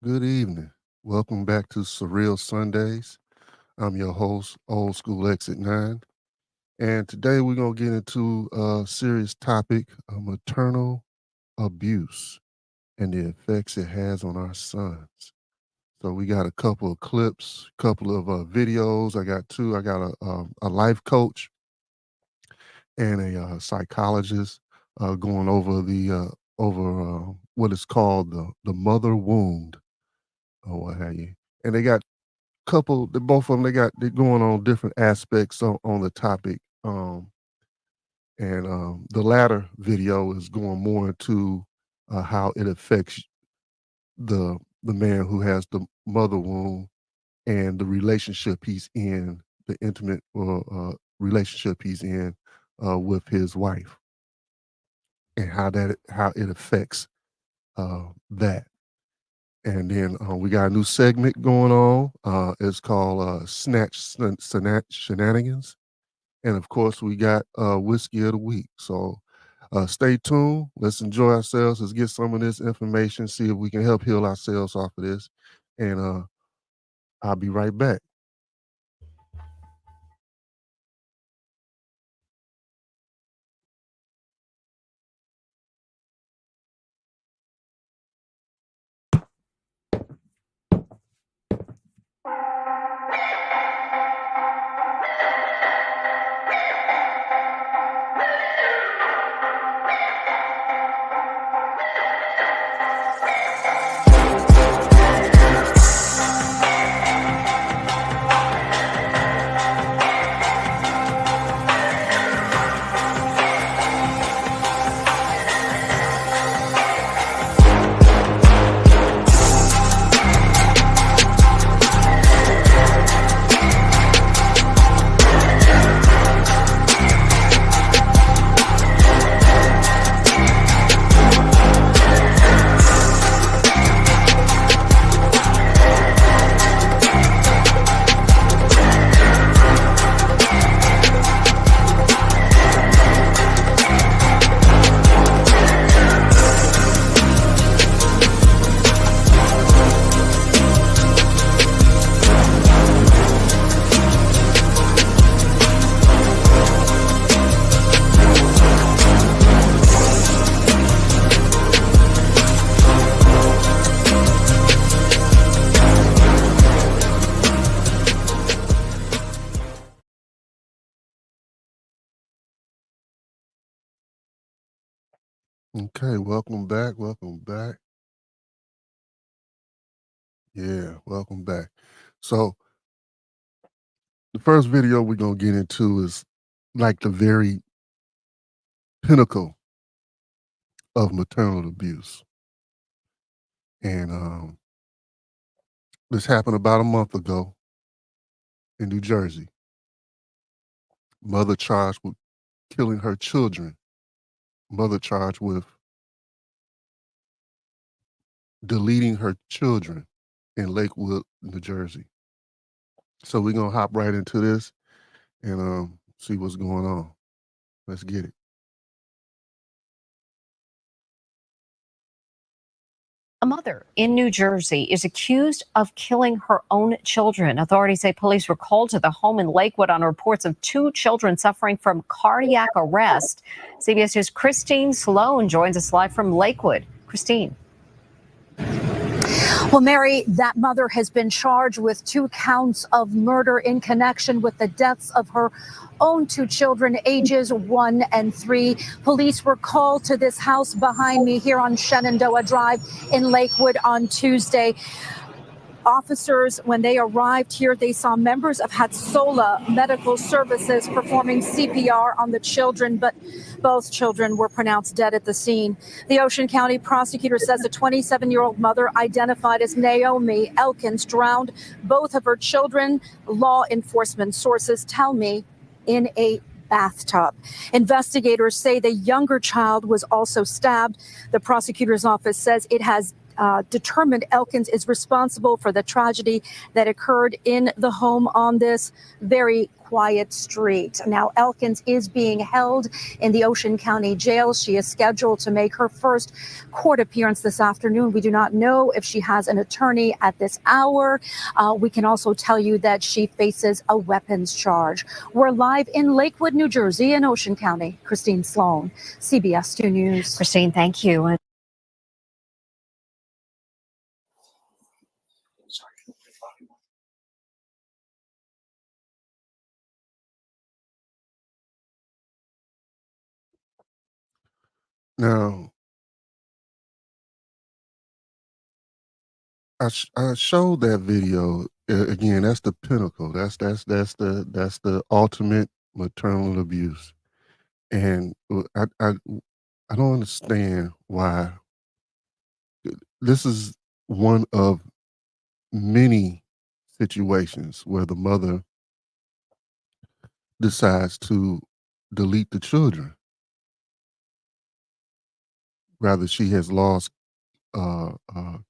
Good evening. Welcome back to Surreal Sundays. I'm your host, Old School Exit 9. And today we're going to get into a serious topic of maternal abuse and the effects it has on our sons. So we got a couple of clips, couple of videos. I got two. I got a life coach and a psychologist going over over what is called the mother wound or what have you. And they got both of them, they're going on different aspects on the topic. And the latter video is going more into how it affects the man who has the mother wound and the relationship he's in, the intimate relationship he's in with his wife, and how it affects that. And then we got a new segment going on. It's called Snatch Shenanigans. And of course, we got Whiskey of the Week. So stay tuned. Let's enjoy ourselves. Let's get some of this information, see if we can help heal ourselves off of this. And I'll be right back. Okay, welcome back. Welcome back. Yeah, welcome back. So the first video we're gonna get into is like the very pinnacle of maternal abuse. And this happened about a month ago in New Jersey. Mother charged with killing her children. Mother charged with deleting her children in Lakewood, New Jersey. So we're gonna hop right into this and see what's going on. Let's get it. A mother in New Jersey is accused of killing her own children. Authorities say police were called to the home in Lakewood on reports of two children suffering from cardiac arrest. CBS News' Christine Sloan joins us live from Lakewood. Christine. Well, Mary, that mother has been charged with 2 counts of murder in connection with the deaths of her own 2 children, ages 1 and 3. Police were called to this house behind me here on Shenandoah Drive in Lakewood on Tuesday. Officers, when they arrived here, they saw members of Hatsola Medical Services performing CPR on the children, but both children were pronounced dead at the scene. The Ocean County prosecutor says a 27-year-old mother identified as Naomi Elkins drowned both of her children. Law enforcement sources tell me in a bathtub. Investigators say the younger child was also stabbed. The prosecutor's office says it has determined Elkins is responsible for the tragedy that occurred in the home on this very quiet street. Now, Elkins is being held in the Ocean County Jail. She is scheduled to make her first court appearance this afternoon. We do not know if she has an attorney at this hour. We can also tell you that she faces a weapons charge. We're live in Lakewood, New Jersey, in Ocean County. Christine Sloan, CBS 2 News. Christine, thank you. Now, I showed that video again. That's the pinnacle. That's the ultimate maternal abuse, and I don't understand why. This is one of many situations where the mother decides to delete the children. Rather, she has lost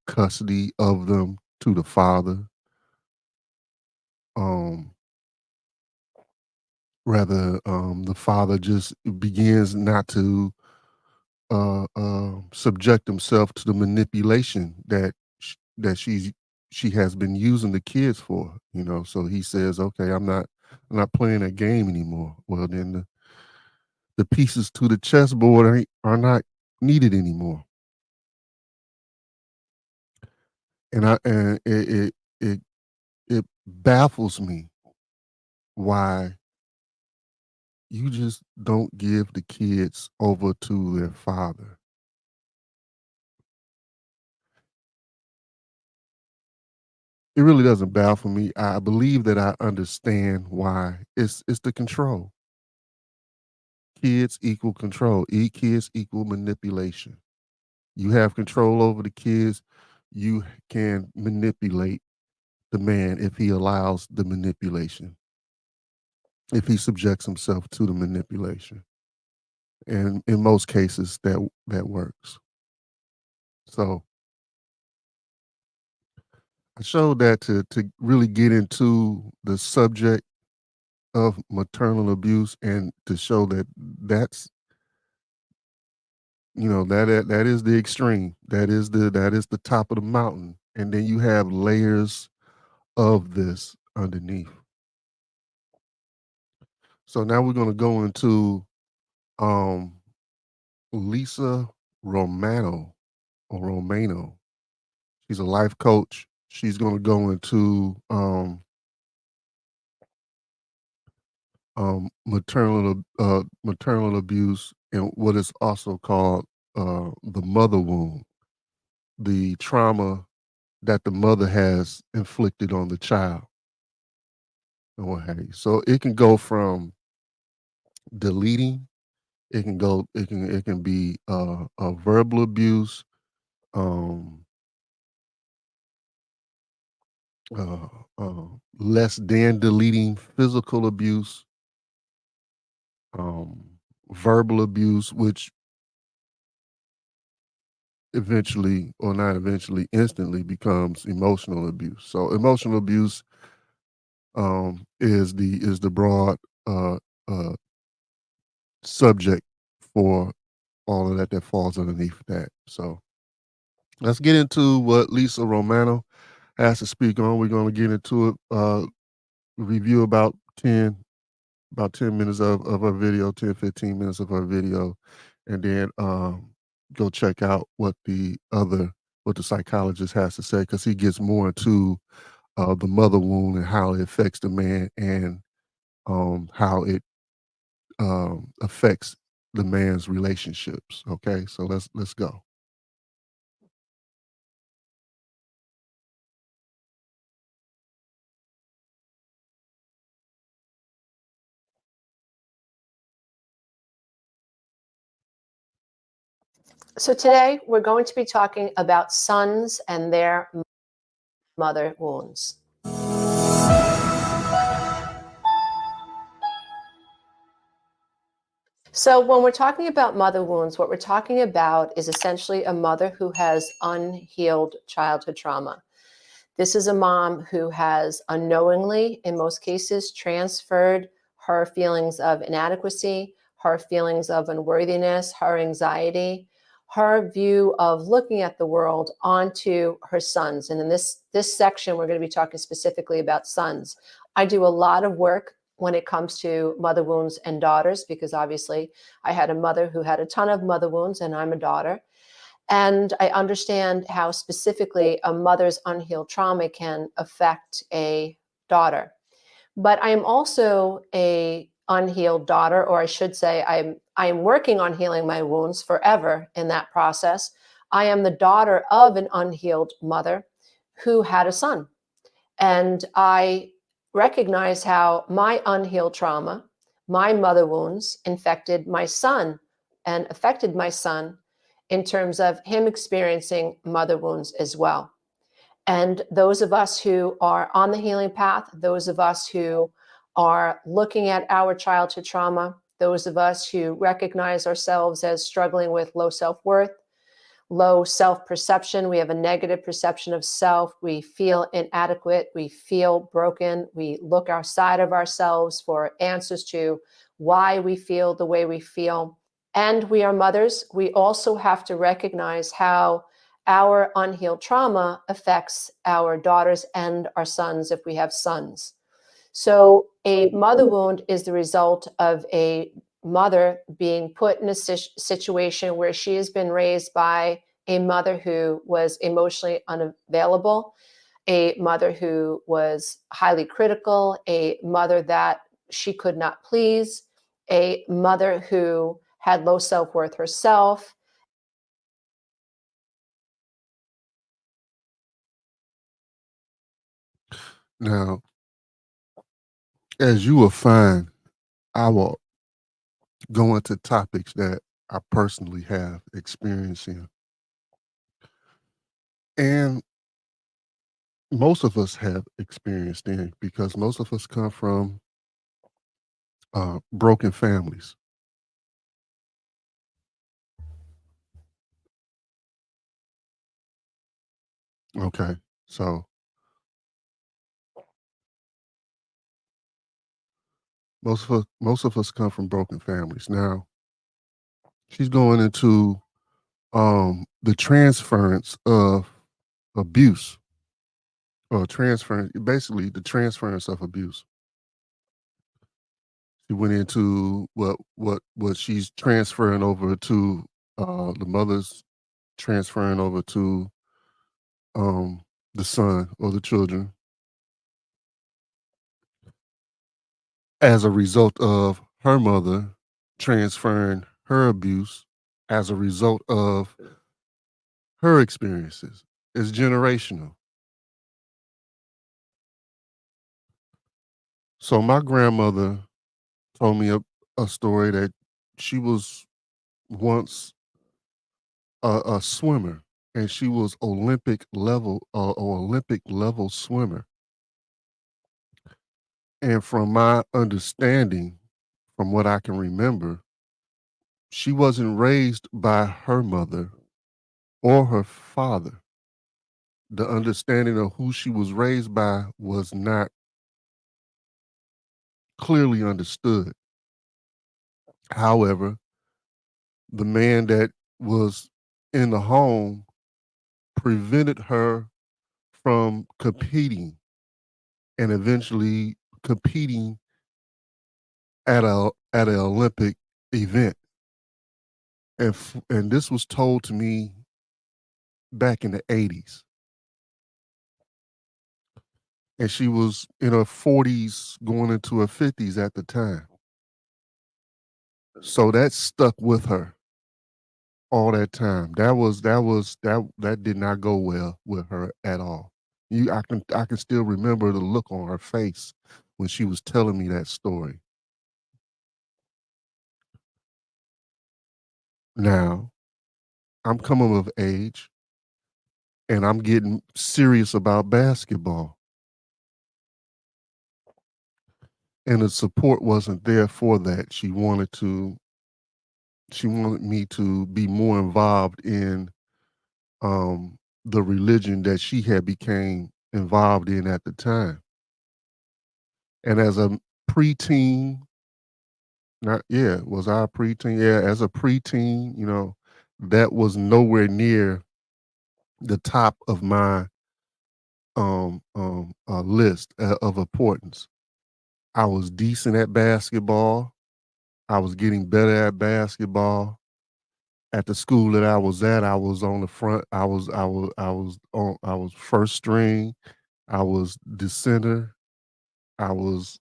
custody of them to the father. Um, the father just begins not to subject himself to the manipulation that she has been using the kids for. So he says, "Okay, I'm not playing that game anymore." Well, then the pieces to the chessboard are not needed anymore, and it baffles me why you just don't give the kids over to their father. It really doesn't baffle me. I believe that I understand why. It's the control. Kids equal control. Kids equal manipulation. You have control over the kids. You can manipulate the man if he allows the manipulation, if he subjects himself to the manipulation. And in most cases, that works. So I showed that to really get into the subject of maternal abuse and to show that that's that is the extreme. That is the top of the mountain. And then you have layers of this underneath. So now we're going to go into um Lisa Romano. She's a life coach. She's going to go into maternal abuse and what is also called the mother wound, the trauma that the mother has inflicted on the child and what have you. So it can go from deleting, it can be verbal abuse, um, uh, less than deleting, physical abuse, um, verbal abuse, which eventually, or not eventually, instantly becomes emotional abuse. So emotional abuse is the broad uh, uh, subject for all of that falls underneath that. So let's get into what Lisa Romano has to speak on. We're going to get into it. Review about 10 minutes of her video, 10, 15 minutes of her video, and then go check out what the psychologist has to say, because he gets more into the mother wound and how it affects the man, and how it affects the man's relationships. Okay, so let's go. So today we're going to be talking about sons and their mother wounds. So, when we're talking about mother wounds, what we're talking about is essentially a mother who has unhealed childhood trauma. This is a mom who has unknowingly, in most cases, transferred her feelings of inadequacy, her feelings of unworthiness, her anxiety, her view of looking at the world onto her sons. And in this section, we're going to be talking specifically about sons. I do a lot of work when it comes to mother wounds and daughters, because obviously I had a mother who had a ton of mother wounds, and I'm a daughter. And I understand how specifically a mother's unhealed trauma can affect a daughter. But I am also a unhealed daughter, or I should say I am working on healing my wounds forever in that process. I am the daughter of an unhealed mother who had a son. And I recognize how my unhealed trauma, my mother wounds, infected my son and affected my son in terms of him experiencing mother wounds as well. And those of us who are on the healing path, those of us who are looking at our childhood trauma, those of us who recognize ourselves as struggling with low self worth, low self perception. We have a negative perception of self. We feel inadequate. We feel broken. We look outside of ourselves for answers to why we feel the way we feel. And we are mothers. We also have to recognize how our unhealed trauma affects our daughters and our sons if we have sons. So, a mother wound is the result of a mother being put in a situation where she has been raised by a mother who was emotionally unavailable, a mother who was highly critical, a mother that she could not please, a mother who had low self worth herself. Now, as you will find, I will go into topics that I personally have experience in. And most of us have experienced in because most of us come from broken families. Okay. So most of us come from broken families. Now, she's going into the transference of abuse or transference, basically the transference of abuse. She went into what she's transferring over to the mother's transferring over to um the son or the children as a result of her mother transferring her abuse as a result of her experiences. It's generational. So my grandmother told me a story that she was once a swimmer, and she was Olympic level swimmer. And from my understanding, from what I can remember, she wasn't raised by her mother or her father. The understanding of who she was raised by was not clearly understood. However, the man that was in the home prevented her from competing and eventually competing at an Olympic event. And this was told to me back in the 80s. And she was in her 40s going into her 50s at the time. So that stuck with her all that time. That did not go well with her at all. I can still remember the look on her face when she was telling me that story. Now, I'm coming of age and I'm getting serious about basketball. And the support wasn't there for that. She wanted to She wanted me to be more involved in the religion that she had became involved in at the time. And as a preteen, not yeah, was I a preteen? Yeah, as a preteen, that was nowhere near the top of my list of importance. I was decent at basketball. I was getting better at basketball. At the school that I was at, I was on the front. I was first string. I was the center. I was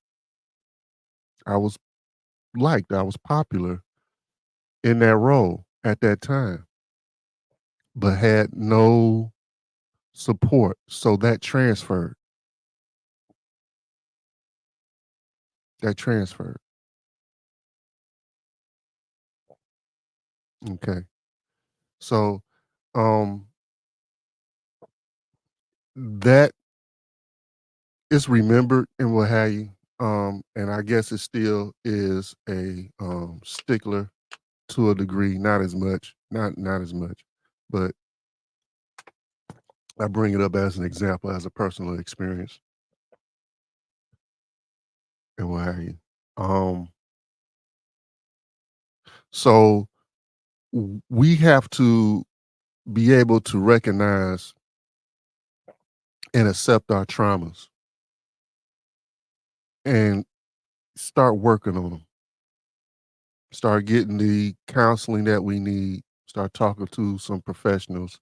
I was liked. I was popular in that role at that time, but had no support. So that transferred. That transferred. Okay. So um that is remembered and what have you. And I guess it still is a stickler to a degree, not as much, not as much, but I bring it up as an example, as a personal experience and what have you. Um, so we have to be able to recognize and accept our traumas and start working on them. Start getting the counseling that we need. Start talking to some professionals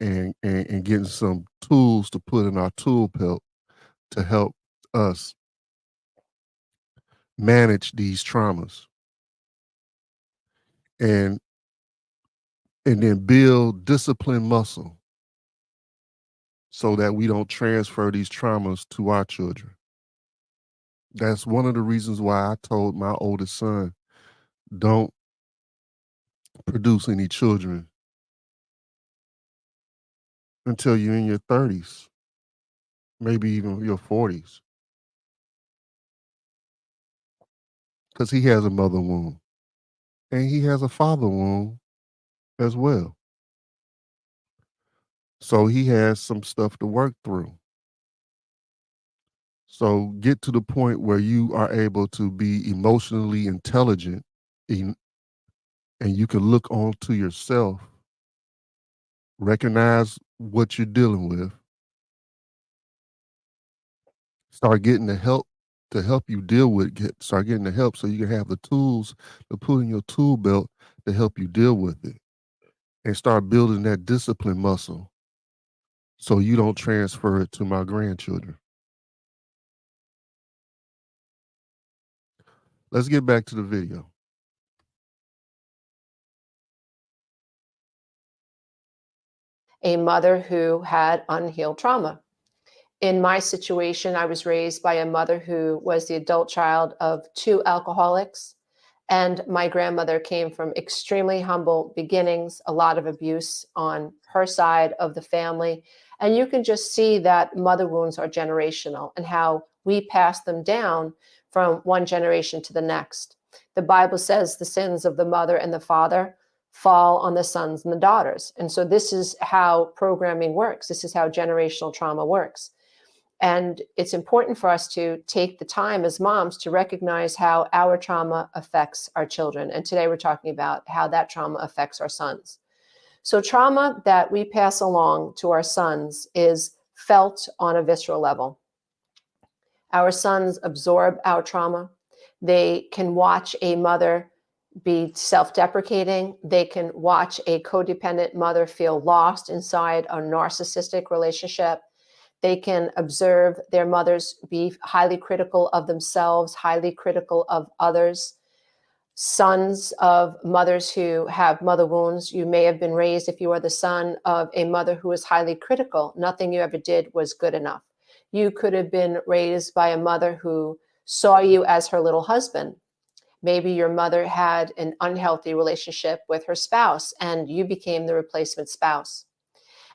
and getting some tools to put in our tool belt to help us manage these traumas and then build discipline muscle so that we don't transfer these traumas to our children. That's one of the reasons why I told my oldest son, don't produce any children until you're in your 30s, maybe even your 40s, because he has a mother wound and he has a father wound as well. So he has some stuff to work through. So get to the point where you are able to be emotionally intelligent and you can look onto yourself, recognize what you're dealing with, start getting the help to help you deal with start getting the help so you can have the tools to put in your tool belt to help you deal with it and start building that discipline muscle so you don't transfer it to my grandchildren. Let's get back to the video. A mother who had unhealed trauma. In my situation, I was raised by a mother who was the adult child of two alcoholics. And my grandmother came from extremely humble beginnings, a lot of abuse on her side of the family. And you can just see that mother wounds are generational and how we pass them down from one generation to the next. The Bible says the sins of the mother and the father fall on the sons and the daughters. And so this is how programming works. This is how generational trauma works. And it's important for us to take the time as moms to recognize how our trauma affects our children. And today we're talking about how that trauma affects our sons. So trauma that we pass along to our sons is felt on a visceral level. Our sons absorb our trauma. They can watch a mother be self-deprecating. They can watch a codependent mother feel lost inside a narcissistic relationship. They can observe their mothers be highly critical of themselves, highly critical of others. Sons of mothers who have mother wounds, you may have been raised, if you are the son of a mother who is highly critical. Nothing you ever did was good enough. You could have been raised by a mother who saw you as her little husband. Maybe your mother had an unhealthy relationship with her spouse and you became the replacement spouse.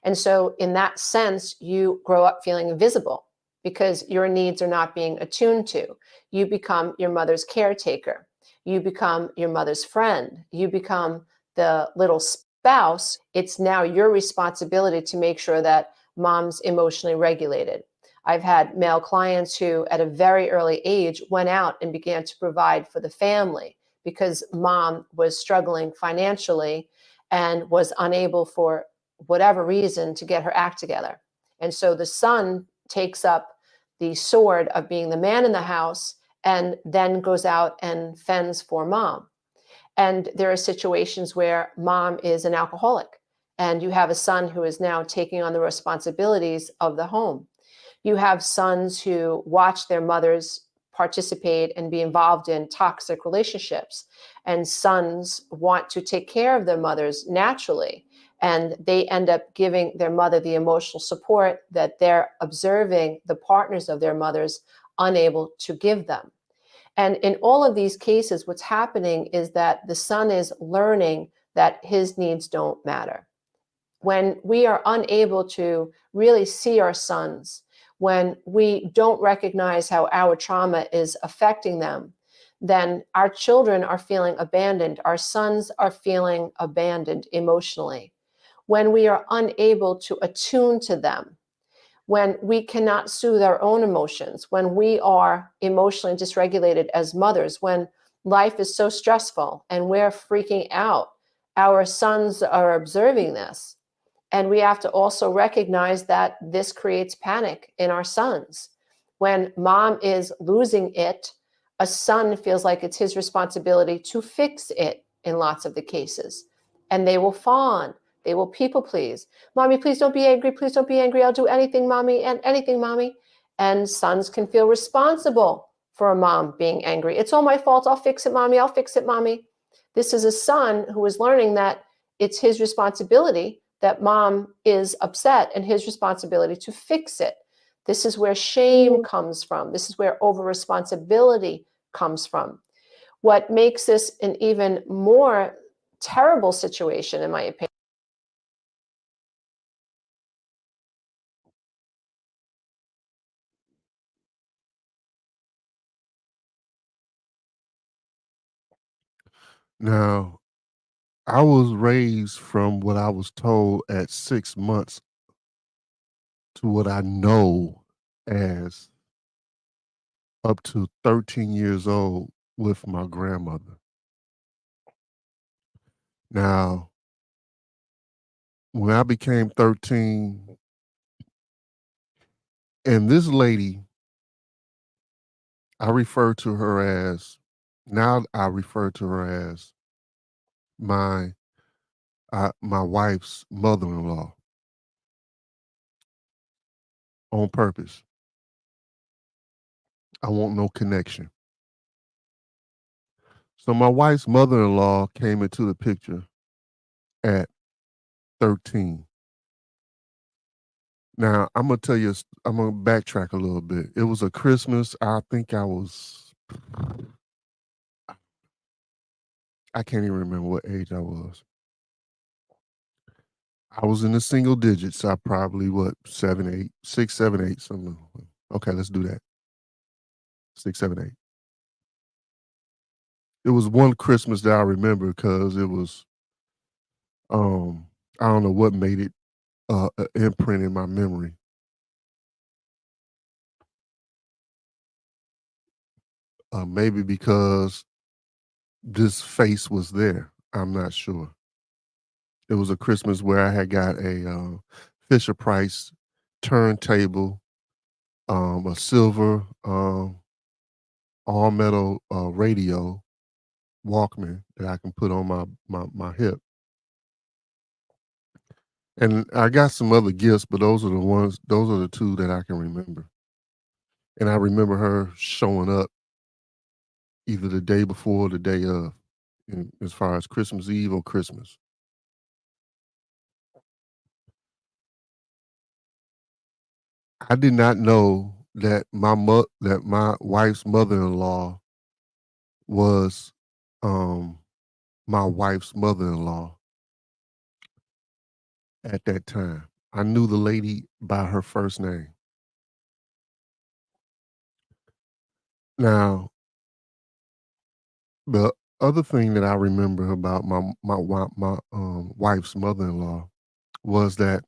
And so in that sense, you grow up feeling invisible because your needs are not being attuned to. You become your mother's caretaker. You become your mother's friend. You become the little spouse. It's now your responsibility to make sure that mom's emotionally regulated. I've had male clients who, at a very early age, went out and began to provide for the family because mom was struggling financially and was unable, for whatever reason, to get her act together. And so the son takes up the sword of being the man in the house and then goes out and fends for mom. And there are situations where mom is an alcoholic and you have a son who is now taking on the responsibilities of the home. You have sons who watch their mothers participate and be involved in toxic relationships, and sons want to take care of their mothers naturally, and they end up giving their mother the emotional support that they're observing the partners of their mothers unable to give them. And in all of these cases, what's happening is that the son is learning that his needs don't matter. When we are unable to really see our sons, when we don't recognize how our trauma is affecting them, then our children are feeling abandoned. Our sons are feeling abandoned emotionally. When we are unable to attune to them, when we cannot soothe our own emotions, when we are emotionally dysregulated as mothers, when life is so stressful and we're freaking out, our sons are observing this. And we have to also recognize that this creates panic in our sons. When mom is losing it, a son feels like it's his responsibility to fix it in lots of the cases. And they will fawn. They will people please. Mommy, please don't be angry. Please don't be angry. I'll do anything, mommy, and anything, mommy. And sons can feel responsible for a mom being angry. It's all my fault. I'll fix it, mommy. I'll fix it, mommy. This is a son who is learning that it's his responsibility that mom is upset and his responsibility to fix it. This is where shame comes from. This is where over responsibility comes from. What makes this an even more terrible situation, in my opinion. Now, I was raised from what I was told at 6 months to what I know as up to 13 years old with my grandmother. Now, when I became 13, and this lady, I refer to her as, now I refer to her as my my wife's mother-in-law on purpose. I want no connection. So my wife's mother-in-law came into the picture at 13. Now, I'm gonna tell you, I'm gonna backtrack a little bit. It was a Christmas. I think I can't even remember what age I was. I was in the single digits. I probably, what, 7, 8, 6, 7, 8, something. Okay, let's do that. 6, 7, 8. It was one Christmas that I remember because it was, I don't know what made it an imprint in my memory. Maybe because this face was there. I'm not sure. It was a Christmas where I had got a Fisher Price turntable, a silver all metal radio Walkman that I can put on my hip, and I got some other gifts, but those are the two that I can remember. And I remember her showing up either the day before or the day of, as far as Christmas Eve or Christmas. I did not know that that my wife's mother-in-law was um my wife's mother-in-law at that time. I knew the lady by her first name. Now, The other thing that I remember about my wife's mother-in-law was that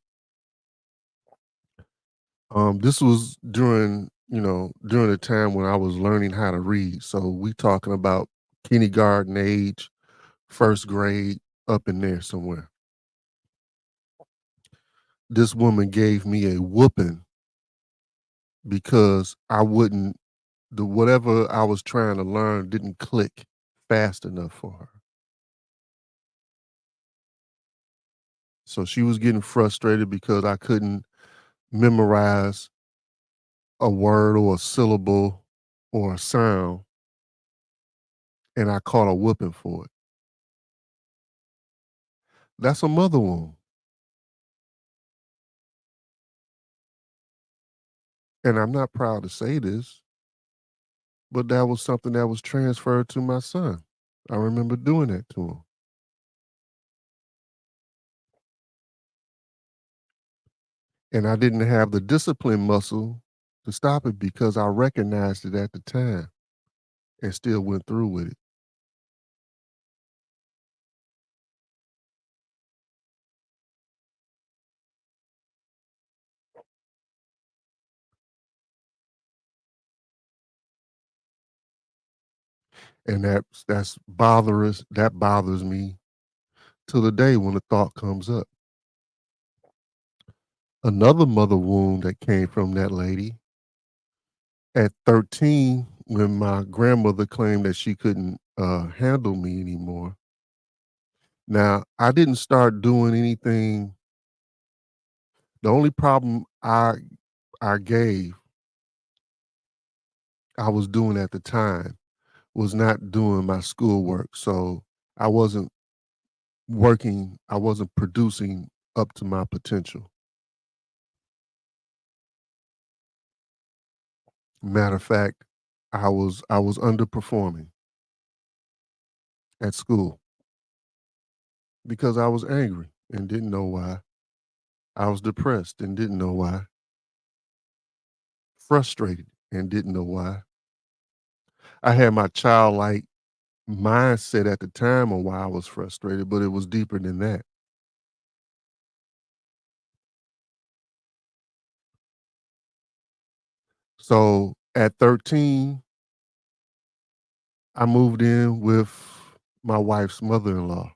this was during the time when I was learning how to read. So we talking about kindergarten age, first grade, up in there somewhere. This woman gave me a whooping because I wouldn't the whatever I was trying to learn didn't click fast enough for her. So she was getting frustrated because I couldn't memorize a word or a syllable or a sound, and I caught a whooping for it. That's a mother wound. And I'm not proud to say this, but that was something that was transferred to my son. I remember doing that to him. And I didn't have the discipline muscle to stop it because I recognized it at the time and still went through with it. And that bothers me to the day when the thought comes up. Another mother wound that came from that lady at 13, when my grandmother claimed that she couldn't handle me anymore. Now, I didn't start doing anything. The only problem I gave I was doing at the time was not doing my schoolwork. So I wasn't I wasn't producing up to my potential. Matter of fact, I was underperforming at school because I was angry and didn't know why. I was depressed and didn't know why. Frustrated and didn't know why. I had my childlike mindset at the time on why I was frustrated, but it was deeper than that. So at 13, I moved in with my wife's mother-in-law.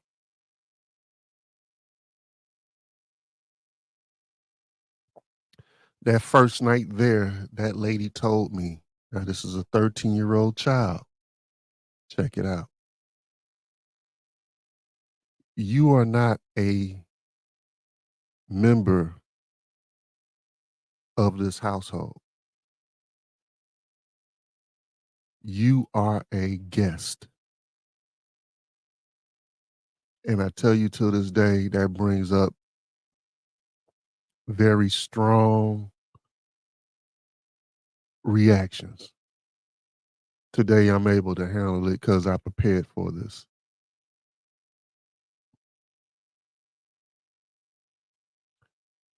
That first night there, that lady told me, now this is a 13-year-old child. Check it out. You are not a member of this household. You are a guest. And I tell you to this day, that brings up very strong reactions. Today, I'm able to handle it because I prepared for this.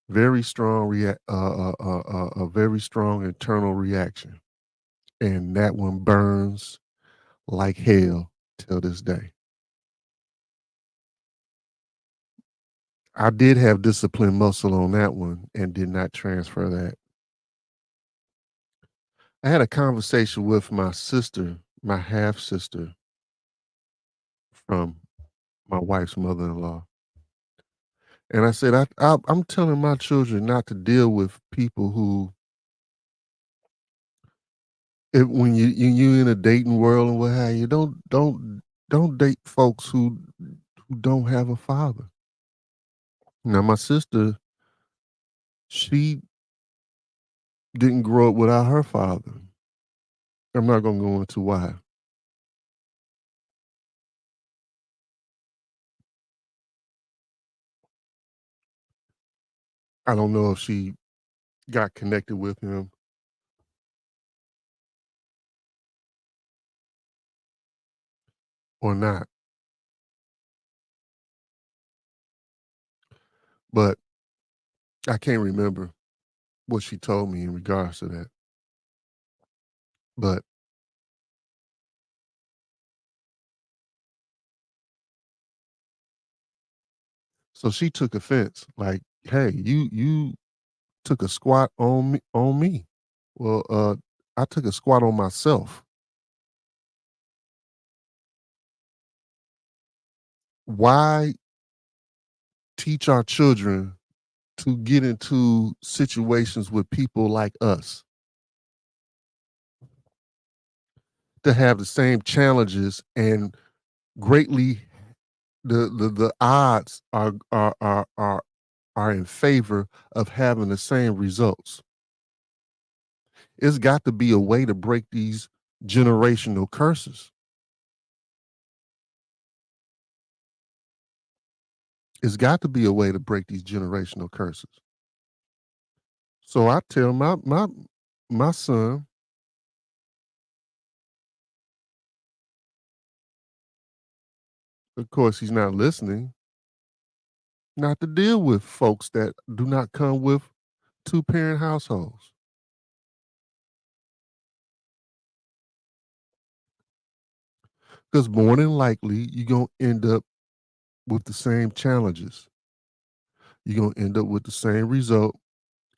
Very strong a very strong internal reaction, and that one burns like hell till this day. I did have discipline muscle on that one and did not transfer that. I had a conversation with my sister, my half sister from my wife's mother-in-law, and I said, I'm telling my children not to deal with people who, when you in a dating world and what have you, don't date folks who don't have a father. Now, my sister, she didn't grow up without her father. I'm not gonna go into why. I don't know if she got connected with him or not, but I can't remember what she told me in regards to that. But So she took offense, like, hey, you took a squat on me. Well, I took a squat on myself. Why teach our children to get into situations with people like us, to have the same challenges, and greatly the odds are in favor of having the same results? It's got to be a way to break these generational curses. It's got to be a way to break these generational curses. So I tell my son, of course he's not listening, not to deal with folks that do not come with two-parent households. Because more than likely, you're going to end up with the same challenges. You're going to end up with the same result,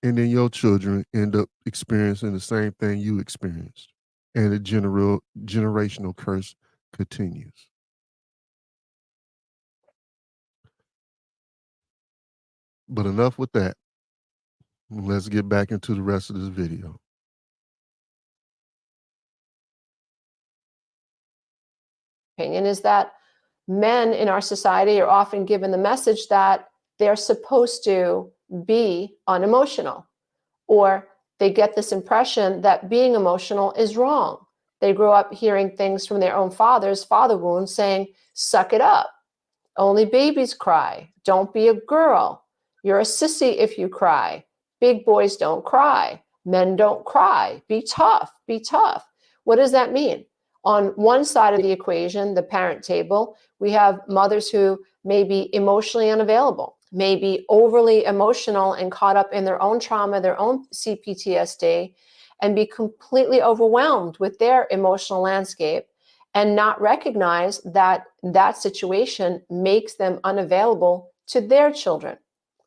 and then your children end up experiencing the same thing you experienced. And the generational curse continues. But enough with that. Let's get back into the rest of this video. Opinion is that men in our society are often given the message that they're supposed to be unemotional, or they get this impression that being emotional is wrong. They grow up hearing things from their own fathers, father wounds, saying, suck it up. Only babies cry. Don't be a girl. You're a sissy if you cry. Big boys don't cry. Men don't cry. Be tough. Be tough. What does that mean? On one side of the equation, the parent table, we have mothers who may be emotionally unavailable, may be overly emotional and caught up in their own trauma, their own CPTSD, and be completely overwhelmed with their emotional landscape and not recognize that that situation makes them unavailable to their children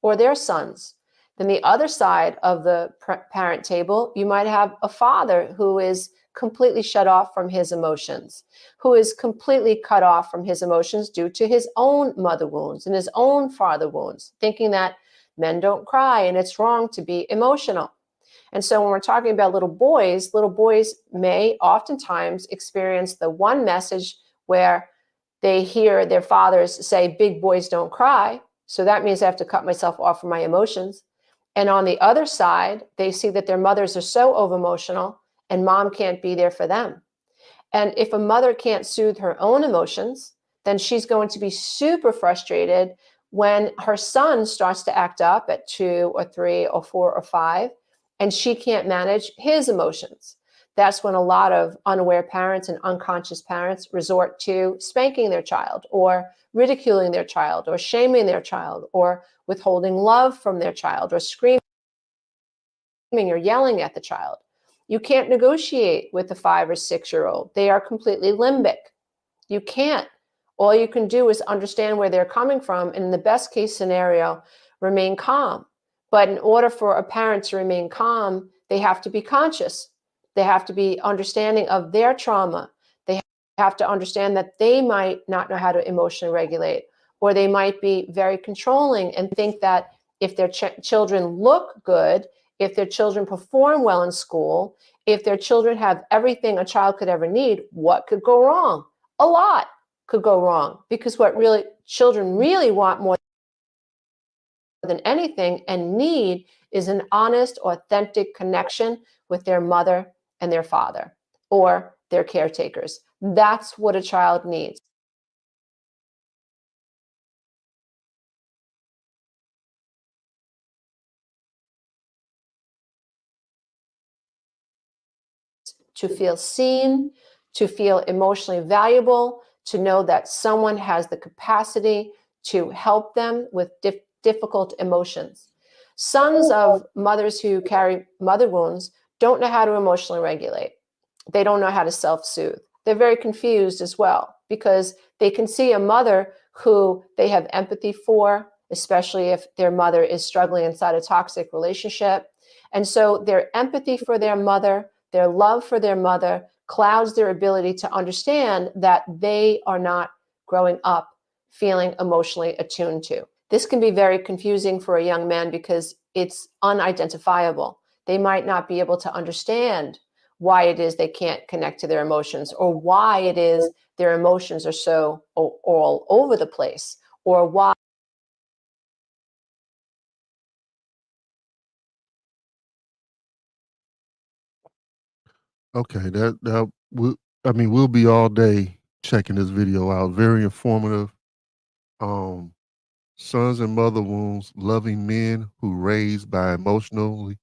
or their sons. Then the other side of the parent table, you might have a father who is completely shut off from his emotions, who is completely cut off from his emotions due to his own mother wounds and his own father wounds, thinking that men don't cry and it's wrong to be emotional. And so when we're talking about little boys may oftentimes experience the one message where they hear their fathers say, big boys don't cry. So that means I have to cut myself off from my emotions. And on the other side, they see that their mothers are so over emotional and mom can't be there for them. And if a mother can't soothe her own emotions, then she's going to be super frustrated when her son starts to act up at 2 or 3 or 4 or 5, and she can't manage his emotions. That's when a lot of unaware parents and unconscious parents resort to spanking their child or ridiculing their child or shaming their child or withholding love from their child or screaming or yelling at the child. You can't negotiate with a 5 or 6-year-old. They are completely limbic. You can't. All you can do is understand where they're coming from, and in the best case scenario, remain calm. But in order for a parent to remain calm, they have to be conscious. They have to be understanding of their trauma. They have to understand that they might not know how to emotionally regulate, or they might be very controlling and think that if their children look good, if their children perform well in school, if their children have everything a child could ever need, what could go wrong? A lot could go wrong, because what really children really want more than anything and need is an honest, authentic connection with their mother and their father or their caretakers. That's what a child needs. To feel seen, to feel emotionally valuable, to know that someone has the capacity to help them with difficult emotions. Sons of mothers who carry mother wounds don't know how to emotionally regulate. They don't know how to self-soothe. They're very confused as well, because they can see a mother who they have empathy for especially if their mother is struggling inside a toxic relationship. And so their empathy for their mother, their love for their mother clouds their ability to understand that they are not growing up feeling emotionally attuned to. This can be very confusing for a young man because it's unidentifiable. They might not be able to understand why it is they can't connect to their emotions, or why it is their emotions are so all over the place, or why. Okay, I mean, we'll be all day checking this video out. Very informative. Um, Sons and mother wounds, loving men who raised by emotionally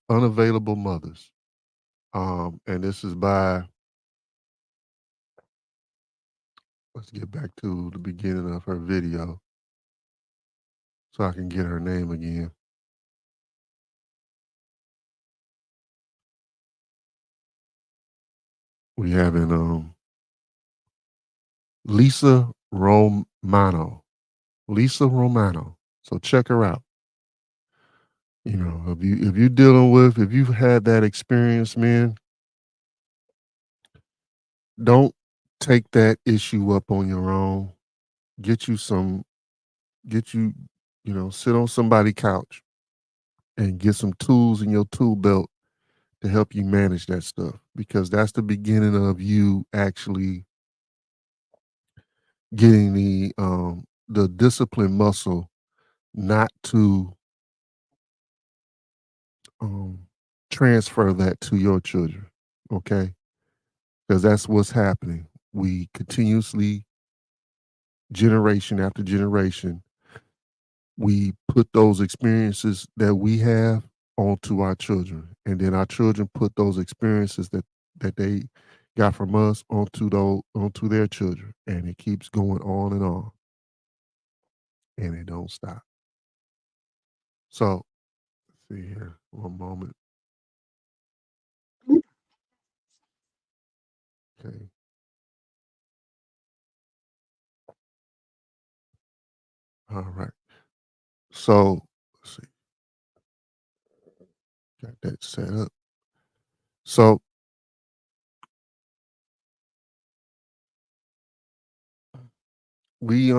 unavailable mothers. And this is by, let's get back to the beginning of her video so I can get her name again. We having Lisa Romano. Lisa Romano. So check her out. You know, if you've had that experience, man, don't take that issue up on your own. Get you some, get you, sit on somebody's couch and get some tools in your tool belt to help you manage that stuff, because that's the beginning of you actually getting the discipline muscle not to um transfer that to your children. Okay, because that's what's happening. We continuously, generation after generation, we put those experiences that we have onto our children, and then our children put those experiences that they got from us onto their children, and it keeps going on, and it don't stop. So, let's see here, one moment. Okay, all right. So, let's see, got that set up. So, we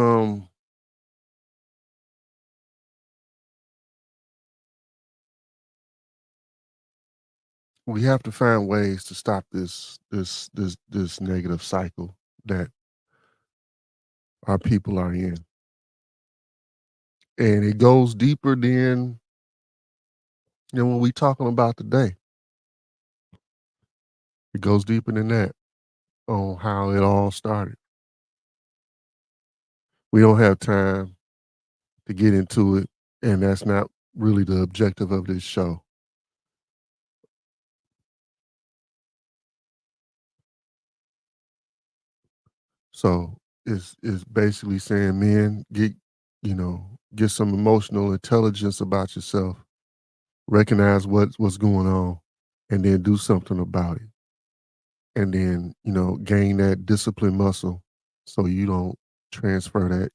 we have to find ways to stop this negative cycle that our people are in. And it goes deeper than what we talking about today. It goes deeper than that on how it all started. We don't have time to get into it, and that's not really the objective of this show. So it's basically saying, men, get some emotional intelligence about yourself, recognize what's going on, and then do something about it. And then, gain that discipline muscle so you don't transfer that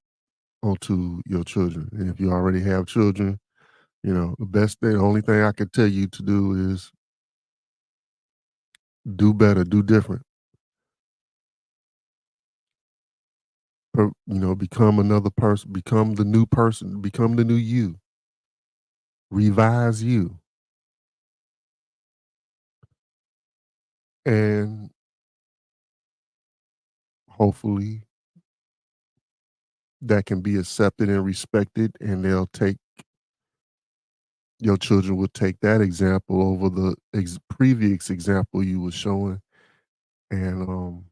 onto your children. And if you already have children, the only thing I can tell you to do is do better, do different. Become another person, become the new person, become the new you, revise you. And hopefully that can be accepted and respected, and your children will take that example over the previous example you were showing, and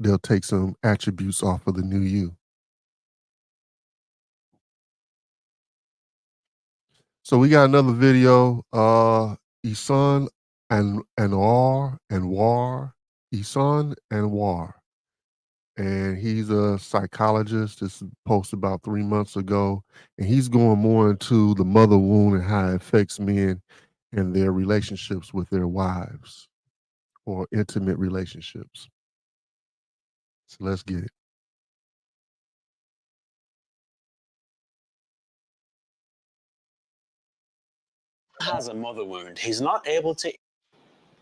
they'll take some attributes off of the new you. So we got another video. Isan and Anwar and War. Isan and War. And he's a psychologist. This was posted about 3 months ago. And he's going more into the mother wound and how it affects men and their relationships with their wives or intimate relationships. So let's get it. has a mother wound, he's not able to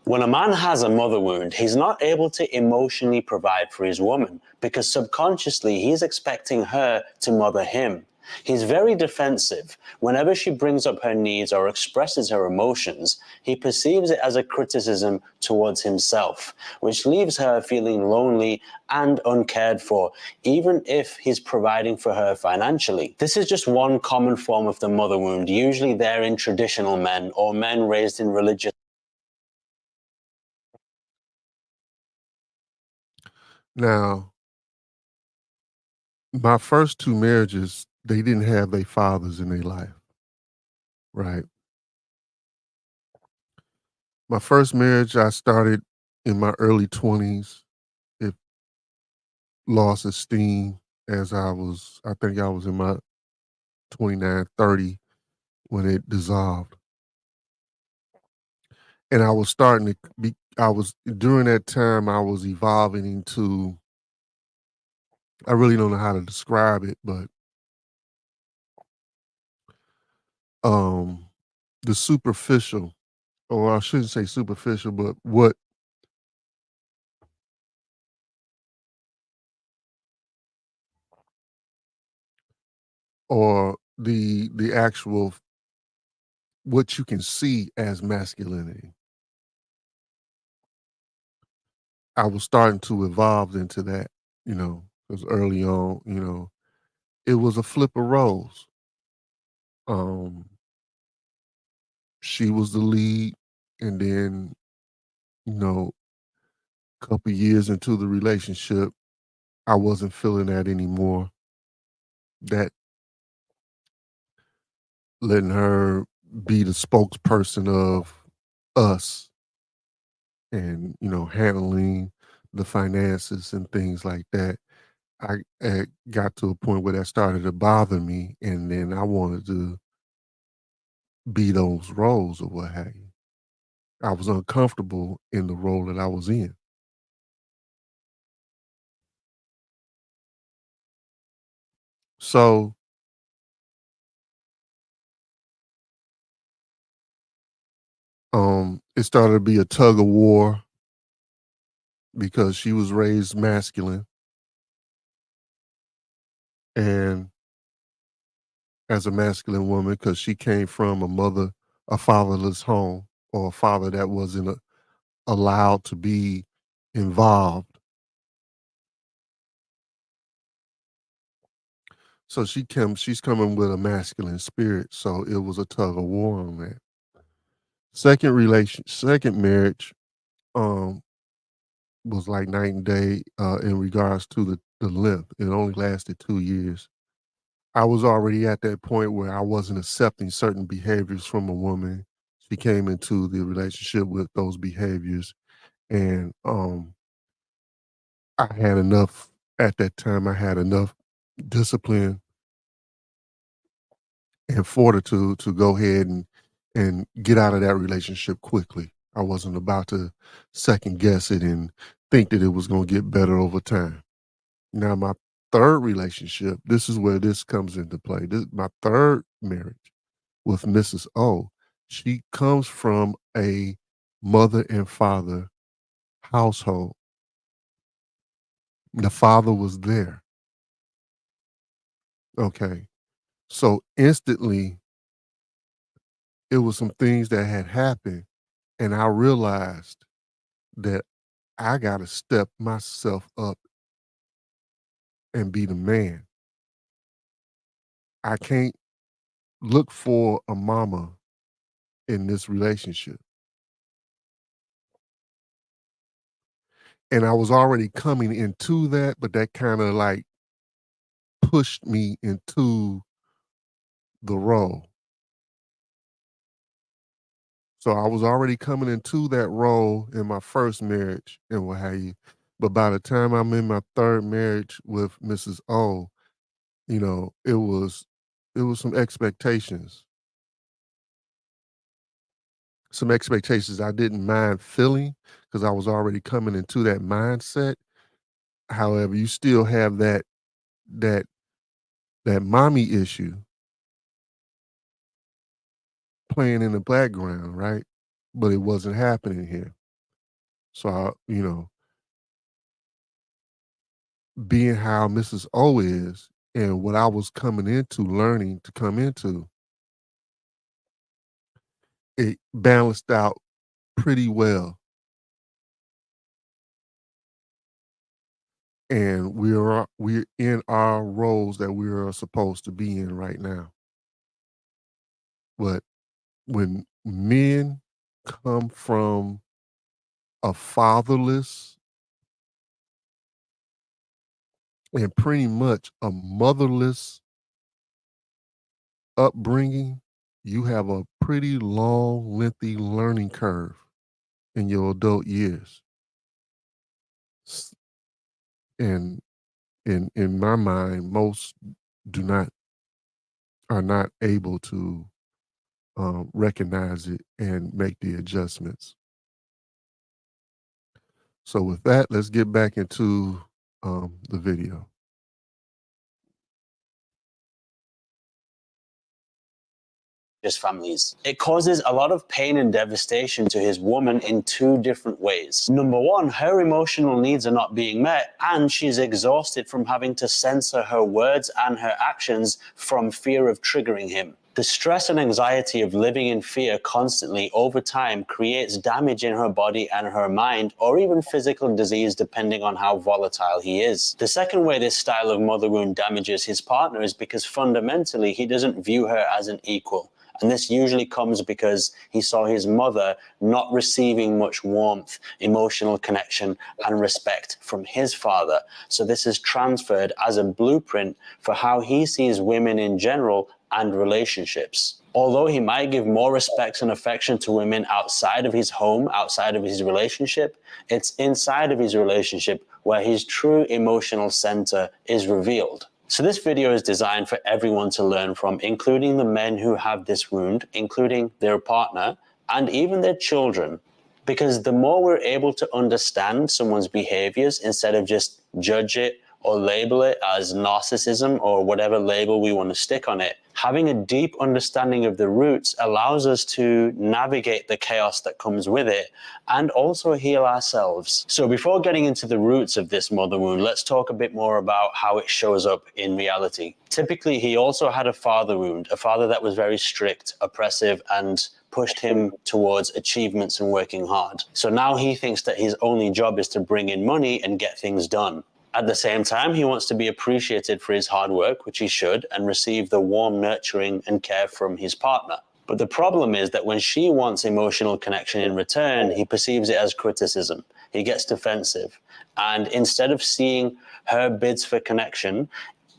When a man has a mother wound, he's not able to emotionally provide for his woman because subconsciously he's expecting her to mother him. He's very defensive. Whenever she brings up her needs or expresses her emotions, he perceives it as a criticism towards himself, which leaves her feeling lonely and uncared for, even if he's providing for her financially. This is just one common form of the mother wound, usually there in traditional men or men raised in religious. Now, my first 2 marriages, they didn't have their fathers in their life, right? My first marriage, I started in my early 20s. It lost esteem as I think I was in my 29, 30 when it dissolved. And I was starting to be I was during that time, I was evolving into I really don't know how to describe it, but, um, the superficial, or I shouldn't say superficial, but what or the actual what you can see as masculinity. I was starting to evolve into that, because early on, it was a flip of roles. Um, she was the lead, and then, couple years into the relationship, I wasn't feeling that anymore. That letting her be the spokesperson of us and, handling the finances and things like that. I got to a point where that started to bother me, and then I wanted to be those roles or what have you. I was uncomfortable in the role that I was in. So, it started to be a tug of war because she was raised masculine, and as a masculine woman, because she came from a fatherless home, or a father that wasn't allowed to be involved. So she's coming with a masculine spirit. So it was a tug of war on that. Second marriage, um, was like night and day, in regards to the length. It only lasted 2 years. I was already at that point where I wasn't accepting certain behaviors from a woman. She came into the relationship with those behaviors, and I had enough at that time. I had enough discipline and fortitude to go ahead and get out of that relationship quickly. I wasn't about to second guess it and think that it was going to get better over time. Now, my third relationship, this is where this comes into play. My third marriage with Mrs. O. She comes from a mother and father household. The father was there. Okay. So instantly, it was some things that had happened, and I realized that I got to step myself up and be the man. I can't look for a mama in this relationship. And I was already coming into that, but that kind of like pushed me into the role. So I was already coming into that role in my first marriage and what have you. But by the time I'm in my third marriage with Mrs. O, it was some expectations I didn't mind feeling because I was already coming into that mindset. However, you still have that that mommy issue playing in the background, right? But it wasn't happening here. So, being how Mrs. O is and what I was coming into, learning to come into, it balanced out pretty well. And we're in our roles that we are supposed to be in right now. But when men come from a fatherless and pretty much a motherless upbringing, you have a pretty long, lengthy learning curve in your adult years. And in my mind, most do not are not able to recognize it and make the adjustments. So with that, let's get back into the video. His families. It causes a lot of pain and devastation to his woman in two different ways. Number one, her emotional needs are not being met, and she's exhausted from having to censor her words and her actions from fear of triggering him. The stress and anxiety of living in fear constantly over time creates damage in her body and her mind, or even physical disease depending on how volatile he is. The second way this style of mother wound damages his partner is because fundamentally he doesn't view her as an equal. And this usually comes because he saw his mother not receiving much warmth, emotional connection, and respect from his father. So this is transferred as a blueprint for how he sees women in general and relationships. Although he might give more respect and affection to women outside of his home, outside of his relationship, it's inside of his relationship where his true emotional center is revealed. So this video is designed for everyone to learn from, including the men who have this wound, including their partner, and even their children. Because the more we're able to understand someone's behaviors instead of just judge it or label it as narcissism or whatever label we want to stick on it, having a deep understanding of the roots allows us to navigate the chaos that comes with it and also heal ourselves. So before getting into the roots of this mother wound, let's talk a bit more about how it shows up in reality. Typically, he also had a father wound, a father that was very strict, oppressive, and pushed him towards achievements and working hard. So now he thinks that his only job is to bring in money and get things done. At the same time, he wants to be appreciated for his hard work, which he should, and receive the warm nurturing and care from his partner. But the problem is that when she wants emotional connection in return, he perceives it as criticism. He gets defensive. And instead of seeing her bids for connection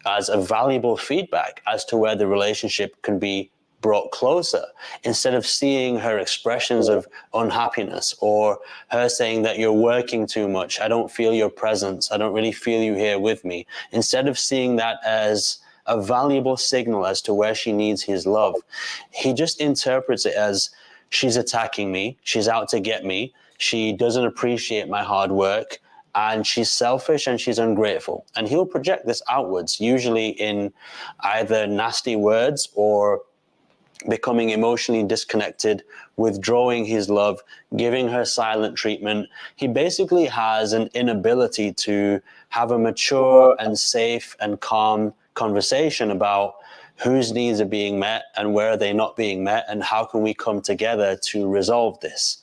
as a valuable feedback as to where the relationship can be brought closer, instead of seeing her expressions of unhappiness or her saying that you're working too much, I don't feel your presence, I don't really feel you here with me, instead of seeing that as a valuable signal as to where she needs his love, he just interprets it as she's attacking me, she's out to get me, she doesn't appreciate my hard work, and she's selfish and she's ungrateful. And he'll project this outwards, usually in either nasty words or becoming emotionally disconnected, withdrawing his love, giving her silent treatment. He basically has an inability to have a mature and safe and calm conversation about whose needs are being met and where are they not being met and how can we come together to resolve this.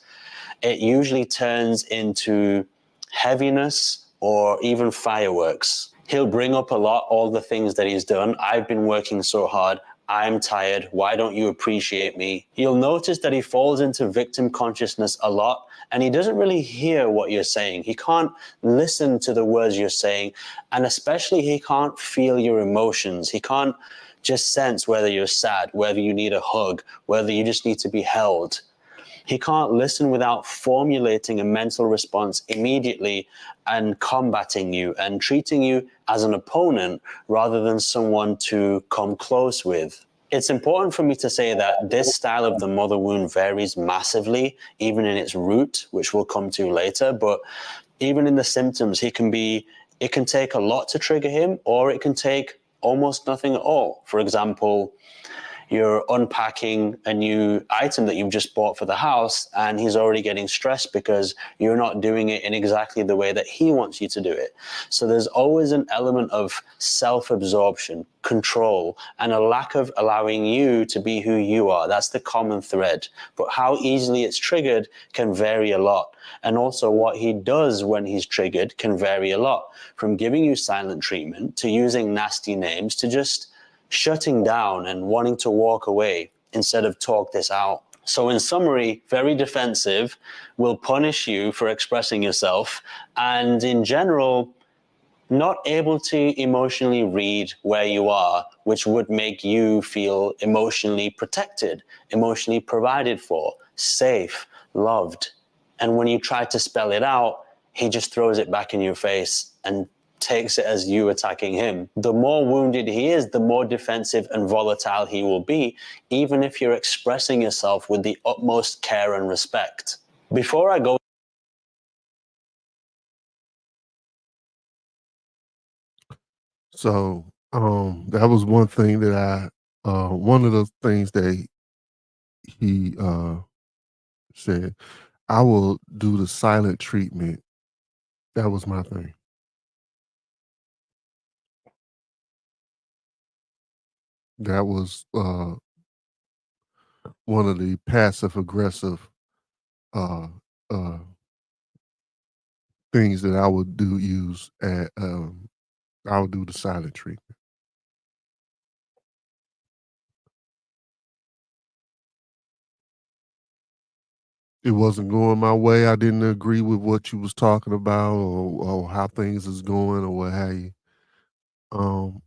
It usually turns into heaviness or even fireworks. He'll bring up a lot all the things that he's done. I've been working so hard. I'm tired. Why don't you appreciate me? You'll notice that he falls into victim consciousness a lot and he doesn't really hear what you're saying. He can't listen to the words you're saying, and especially he can't feel your emotions. He can't just sense whether you're sad, whether you need a hug, whether you just need to be held. He can't listen without formulating a mental response immediately and combating you and treating you as an opponent rather than someone to come close with. It's important for me to say that this style of the mother wound varies massively, even in its root, which we'll come to later. But even in the symptoms, it can take a lot to trigger him, or it can take almost nothing at all. For example, you're unpacking a new item that you've just bought for the house, and he's already getting stressed because you're not doing it in exactly the way that he wants you to do it. So there's always an element of self-absorption, control, and a lack of allowing you to be who you are. That's the common thread. But how easily it's triggered can vary a lot. And also what he does when he's triggered can vary a lot, from giving you silent treatment to using nasty names to just shutting down and wanting to walk away instead of talk this out. So in summary, very defensive, will punish you for expressing yourself, and in general, not able to emotionally read where you are, which would make you feel emotionally protected, emotionally provided for, safe, loved. And when you try to spell it out, he just throws it back in your face and takes it as you attacking him. The more wounded he is, the more defensive and volatile he will be, even if you're expressing yourself with the utmost care and respect. Before I go So that was one thing that one of the things that he said, I will do the silent treatment. That was my thing. That was one of the passive aggressive uh uh things that I would use at I would do the silent treatment. It wasn't going my way. I didn't agree with what you was talking about, or how things is going, or what have you.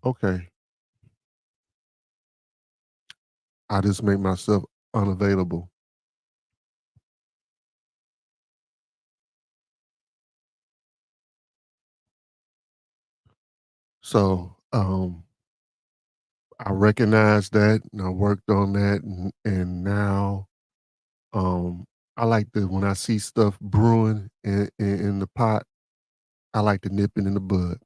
Okay. I just make myself unavailable. So I recognized that and I worked on that, and now um I like to, when I see stuff brewing in the pot, I like to nip it in the bud.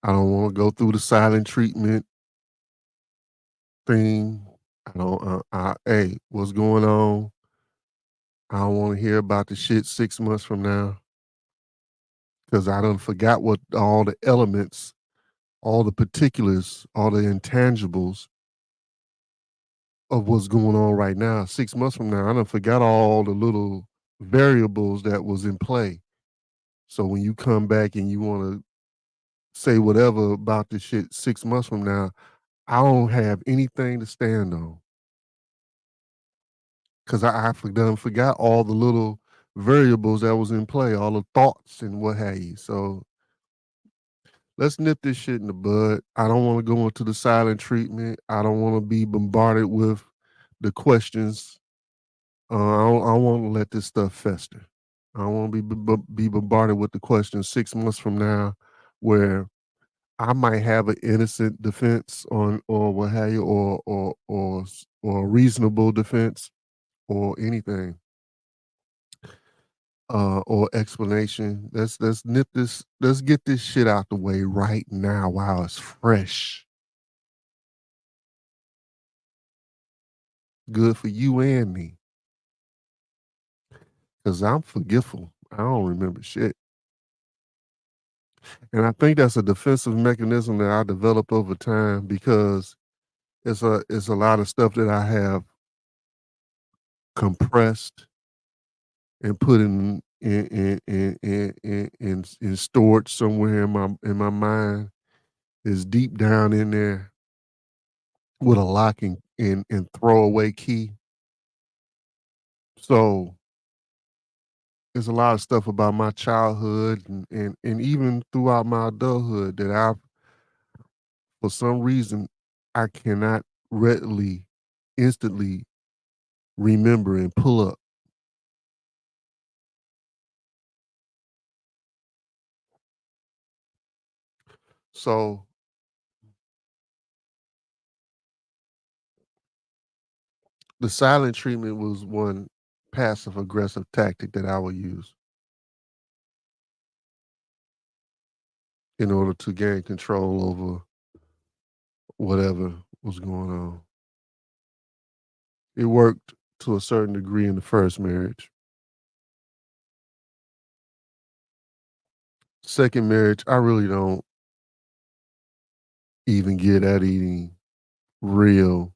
I don't want to go through the silent treatment thing. I don't. Hey, what's going on? I don't want to hear about the shit 6 months from now, because I done forgot what all the elements, all the particulars, all the intangibles of what's going on right now. 6 months from now, I done forgot all the little variables that was in play. So when you come back and you want to say whatever about this shit 6 months from now, I don't have anything to stand on, because done forgot all the little variables that was in play, all the thoughts and what have you. So let's nip this shit in the bud. I don't want to go into the silent treatment. I don't want to be bombarded with the questions. I don't want to let this stuff fester. I don't want to be bombarded with the questions 6 months from now, where I might have an innocent defense on, or what have you, or a reasonable defense, or anything, or explanation. Let's nip this. Let's get this shit out the way right now while it's fresh. Good for you and me, because I'm forgetful. I don't remember shit, and I think that's a defensive mechanism that I developed over time, because it's a lot of stuff that I have compressed and put in storage somewhere in my mind. Is deep down in there with a lock and throwaway key. So there's a lot of stuff about my childhood, and even throughout my adulthood, that for some reason, I cannot readily, instantly remember and pull up. So the silent treatment was one passive aggressive tactic that I would use. in order to gain control over whatever was going on. It worked to a certain degree in the first marriage. Second marriage, I really don't even get at eating real.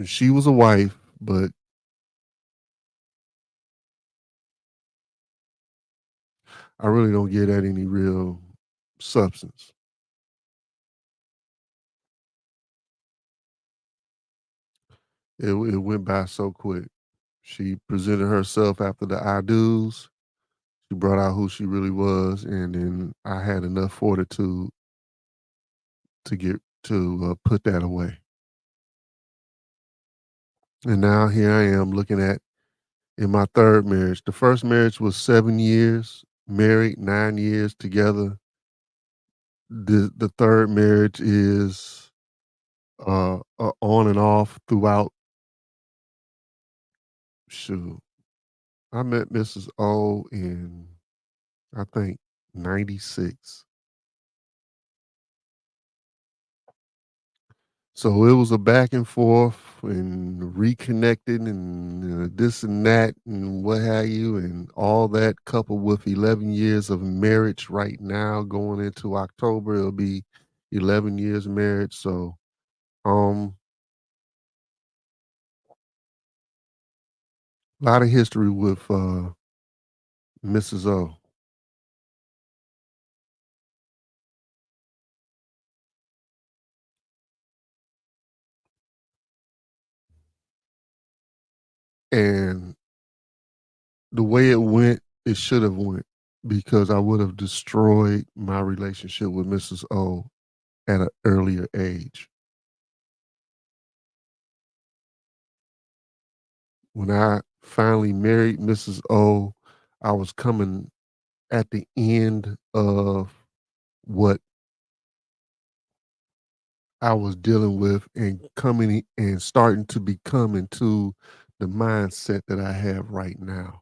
She was a wife, but I really don't get at any real substance. It went by so quick. She presented herself after the I do's. She brought out who she really was, and then I had enough fortitude to get to put that away. And now here I am looking at in my third marriage. The first marriage was 7 years married, 9 years together. The third marriage is on and off throughout. Shoot, I met Mrs. O in I think '96. So it was a back and forth and reconnecting and this and that and what have you, and all that coupled with 11 years of marriage right now going into October. It'll be 11 years marriage. So, um, a lot of history with Mrs. O. And the way it went, it should have went because I would have destroyed my relationship with Mrs. O at an earlier age. When I finally married Mrs. O, I was coming at the end of what I was dealing with and coming and starting to become into the mindset that I have right now.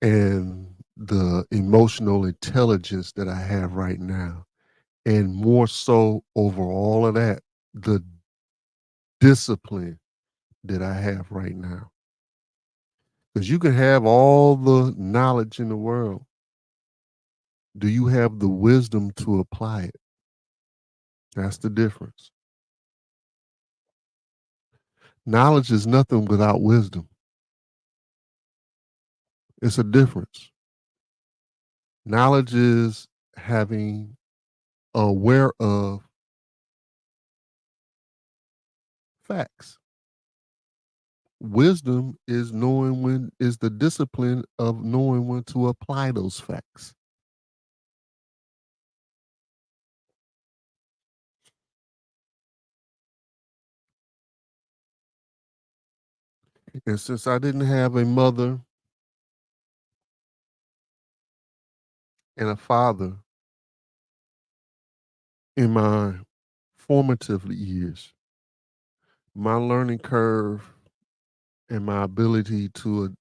And the emotional intelligence that I have right now. And more so over all of that, the discipline that I have right now. Because you can have all the knowledge in the world. Do you have the wisdom to apply it? That's the difference. Knowledge is nothing without wisdom. It's a difference. Knowledge is having aware of facts. Wisdom is knowing when is the discipline of knowing when to apply those facts. And since I didn't have a mother and a father in my formative years, my learning curve and my ability to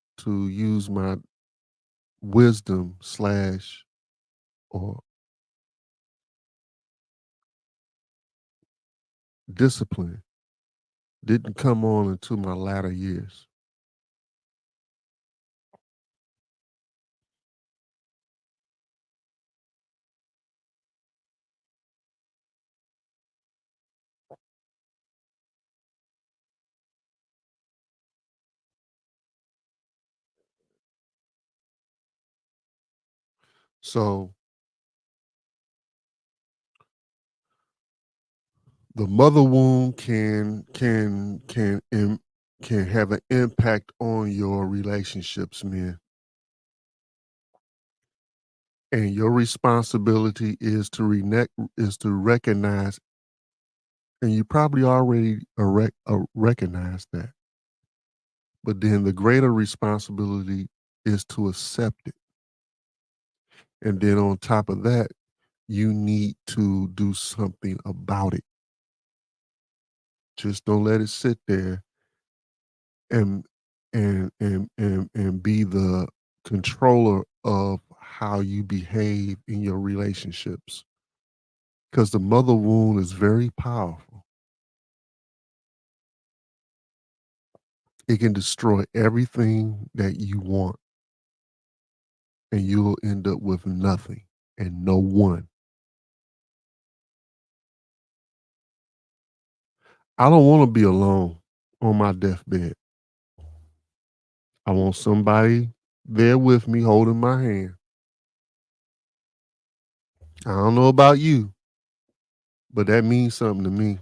use my wisdom slash or discipline didn't come on until my latter years. So the mother wound can have an impact on your relationships, man. And your responsibility is to recognize, and you probably already recognize that. But then the greater responsibility is to accept it. And then on top of that, you need to do something about it. Just don't let it sit there and be the controller of how you behave in your relationships, because the mother wound is very powerful. It can destroy everything that you want, and you'll end up with nothing and no one. I don't want to be alone on my deathbed. I want somebody there with me holding my hand. I don't know about you, but that means something to me.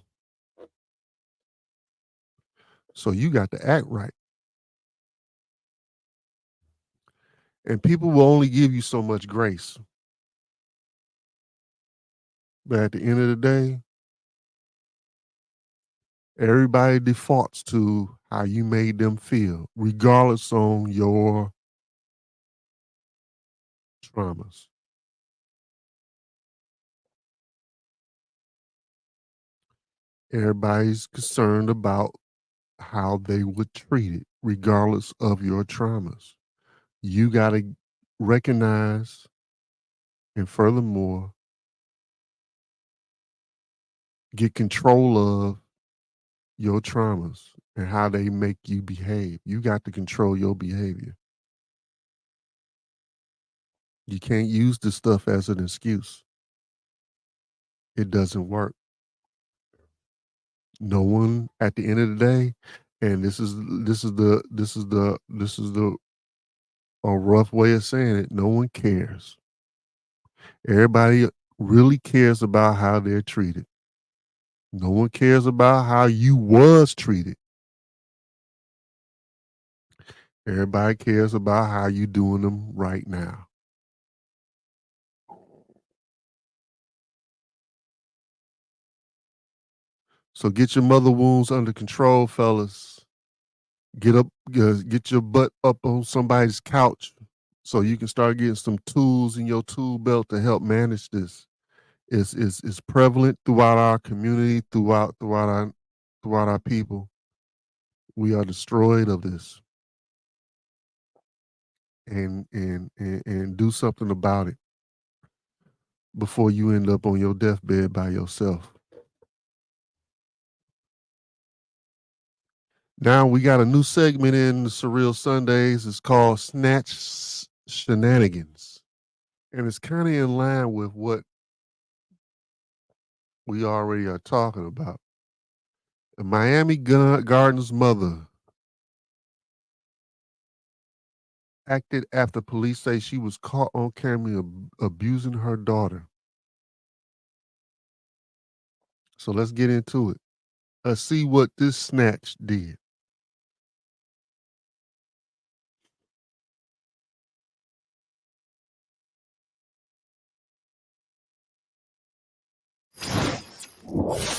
So you got to act right. And people will only give you so much grace. But at the end of the day, everybody defaults to how you made them feel, regardless on your traumas. Everybody's concerned about how they were treated, regardless of your traumas. You got to recognize and furthermore get control of your traumas and how they make you behave. You got to control your behavior. You can't use this stuff as an excuse. It doesn't work. No one at the end of the day, and this is a rough way of saying it, no one cares. Everybody really cares about how they're treated. No one cares about how you was treated. Everybody cares about how you doing them right now. So get your mother wounds under control, fellas. Get your butt up on somebody's couch so you can start getting some tools in your tool belt to help manage this. It's prevalent throughout our community, throughout our people. We are destroyed of this. And do something about it before you end up on your deathbed by yourself. Now we got a new segment in the Surreal Sundays. It's called Snatch Shenanigans. And it's kind of in line with what we already are talking about. A Miami Gardens mother acted after police say she was caught on camera abusing her daughter. So let's get into it. Let's see what this snatch did.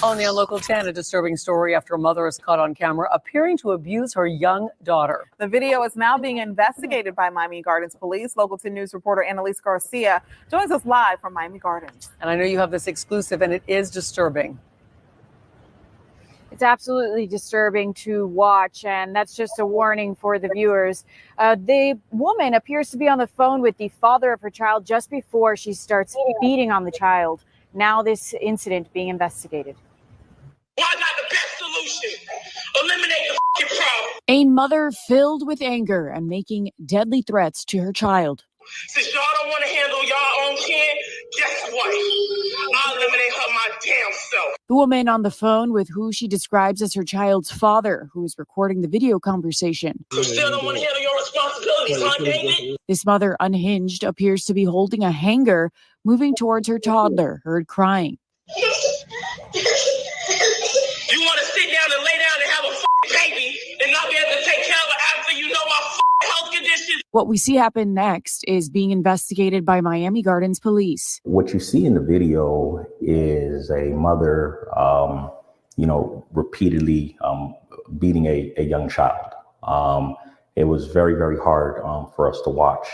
Only on Local 10, a disturbing story after a mother is caught on camera appearing to abuse her young daughter. The video is now being investigated by Miami Gardens Police. Local 10 News reporter Annalise Garcia joins us live from Miami Gardens. And I know you have this exclusive, and it is disturbing. It's absolutely disturbing to watch, and that's just a warning for the viewers. The woman appears to be on the phone with the father of her child just before she starts beating on the child. Now this incident being investigated. Why not the best solution? Eliminate the problem. A mother filled with anger and making deadly threats to her child. Since y'all don't want to handle y'all own kid, guess what? I'll eliminate her my damn self. The woman on the phone with who she describes as her child's father, who is recording the video conversation. You still don't want to handle your responsibilities, huh, David? This mother, unhinged, appears to be holding a hanger, moving towards her toddler, heard crying. You want to sit down and lay down and have a baby and not be able to take care of it after you know my health conditions? What we see happen next is being investigated by Miami Gardens Police. What you see in the video is a mother, repeatedly beating a young child. It was very, very hard for us to watch.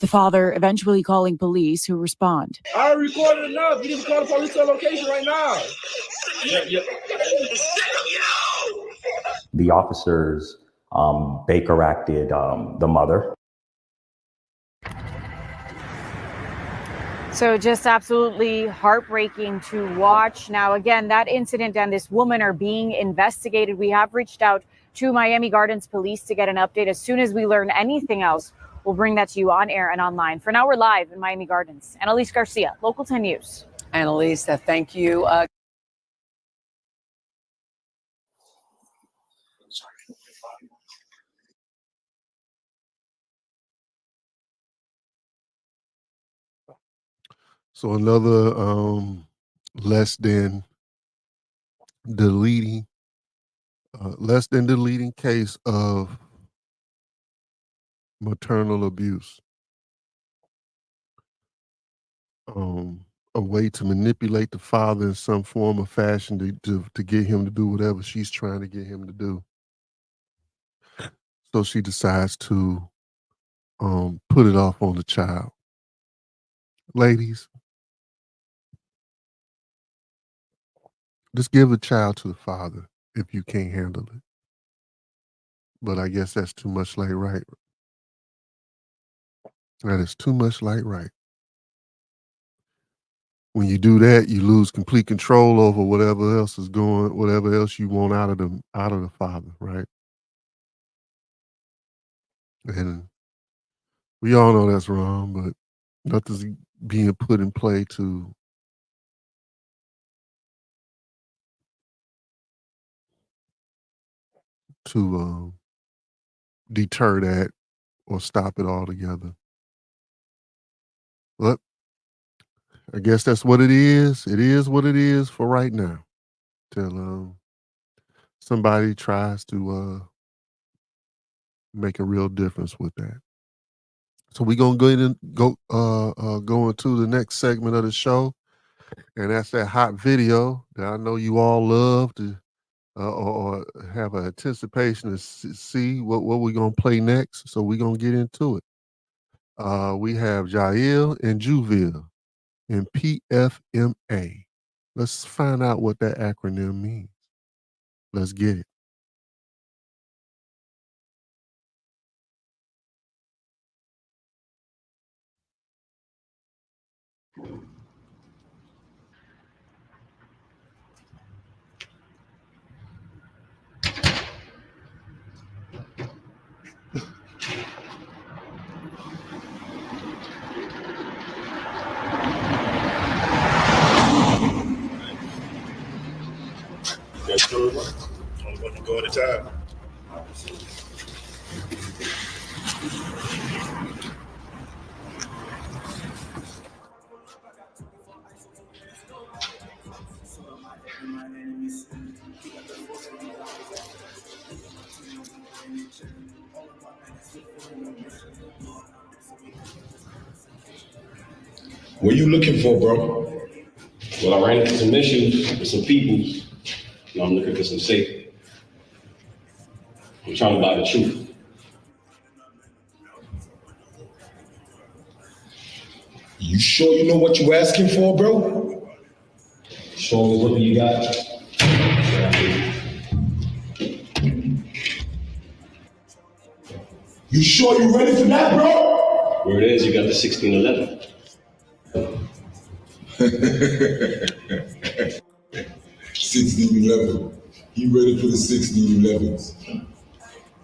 The father eventually calling police, who respond. I recorded enough. You need to call the police location right now. The officers Baker acted the mother. So just absolutely heartbreaking to watch. Now, again, that incident and this woman are being investigated. We have reached out to Miami Gardens police to get an update. As soon as we learn anything else, we'll bring that to you on air and online. For now, we're live in Miami Gardens. Annalise Garcia, Local 10 News. Annalise, thank you. So another less than deleting case of maternal abuse. A way to manipulate the father in some form or fashion to get him to do whatever she's trying to get him to do. So she decides to put it off on the child. Ladies, just give the child to the father if you can't handle it. But I guess that's too much like right. That is too much like right. When you do that, you lose complete control over whatever else you want out of the father, right? And we all know that's wrong, but nothing's being put in play to deter that or stop it altogether. But I guess that's what it is. It is what it is for right now. Till somebody tries to make a real difference with that. So we're gonna go into the next segment of the show, and that's that hot video that I know you all love to or have an anticipation to see what we're gonna play next. So we're gonna get into it. We have Jael and Juville in PFMA. Let's find out what that acronym means. Let's get it. That's true. I'm going to go at a time. What are you looking for, bro? Well, I ran into some issues with some people. I'm looking for some safety. I'm trying to buy the truth. You sure you know what you're asking for, bro? Show me what you got. You sure you ready for that, bro? Where it is, you got the 1611. 1611. You ready for the 1611s?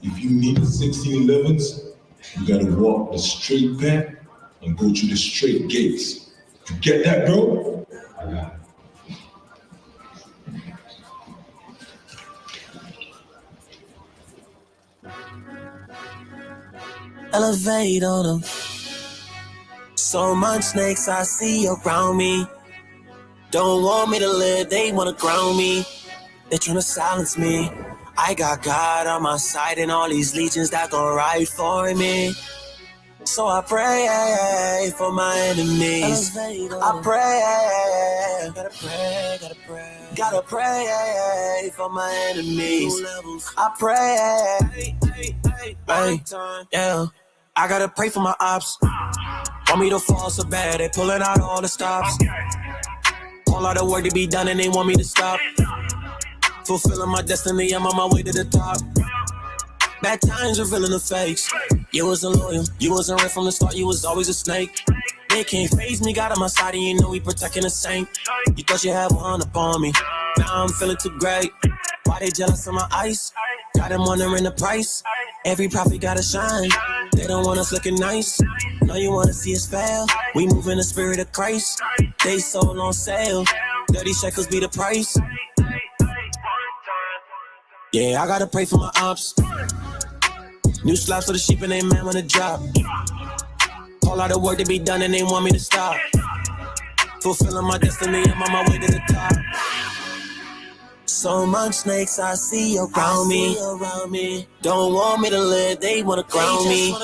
If you need the 1611s, you gotta walk the straight path and go through the straight gates. You get that, bro? I got it. Elevate on them. So much snakes I see around me. Don't want me to live, they wanna ground me. They tryna silence me. I got God on my side and all these legions that gon' ride for me. So I pray for my enemies. I pray, gotta pray for my enemies. I pray, yeah. I gotta pray for my ops. Want me to fall so bad, they pulling out all the stops. All of the work to be done and they want me to stop. Fulfilling my destiny, I'm on my way to the top. Bad times revealing the fakes. You wasn't loyal, you wasn't right from the start, you was always a snake. They can't phase me, got on my side, and you know we protecting the saint. You thought you had one up on me, now I'm feeling too great. Why they jealous of my ice? Got them wondering the price. Every prophet gotta shine. They don't want us looking nice. No, you wanna see us fail. We move in the spirit of Christ. They sold on sale. 30 shekels be the price. Yeah, I gotta pray for my ops. New slaps for the sheep and they man wanna drop. All out of work to be done and they want me to stop. Fulfilling my destiny, I'm on my way to the top. So much snakes I see around me. Don't want me to live, they wanna ground me.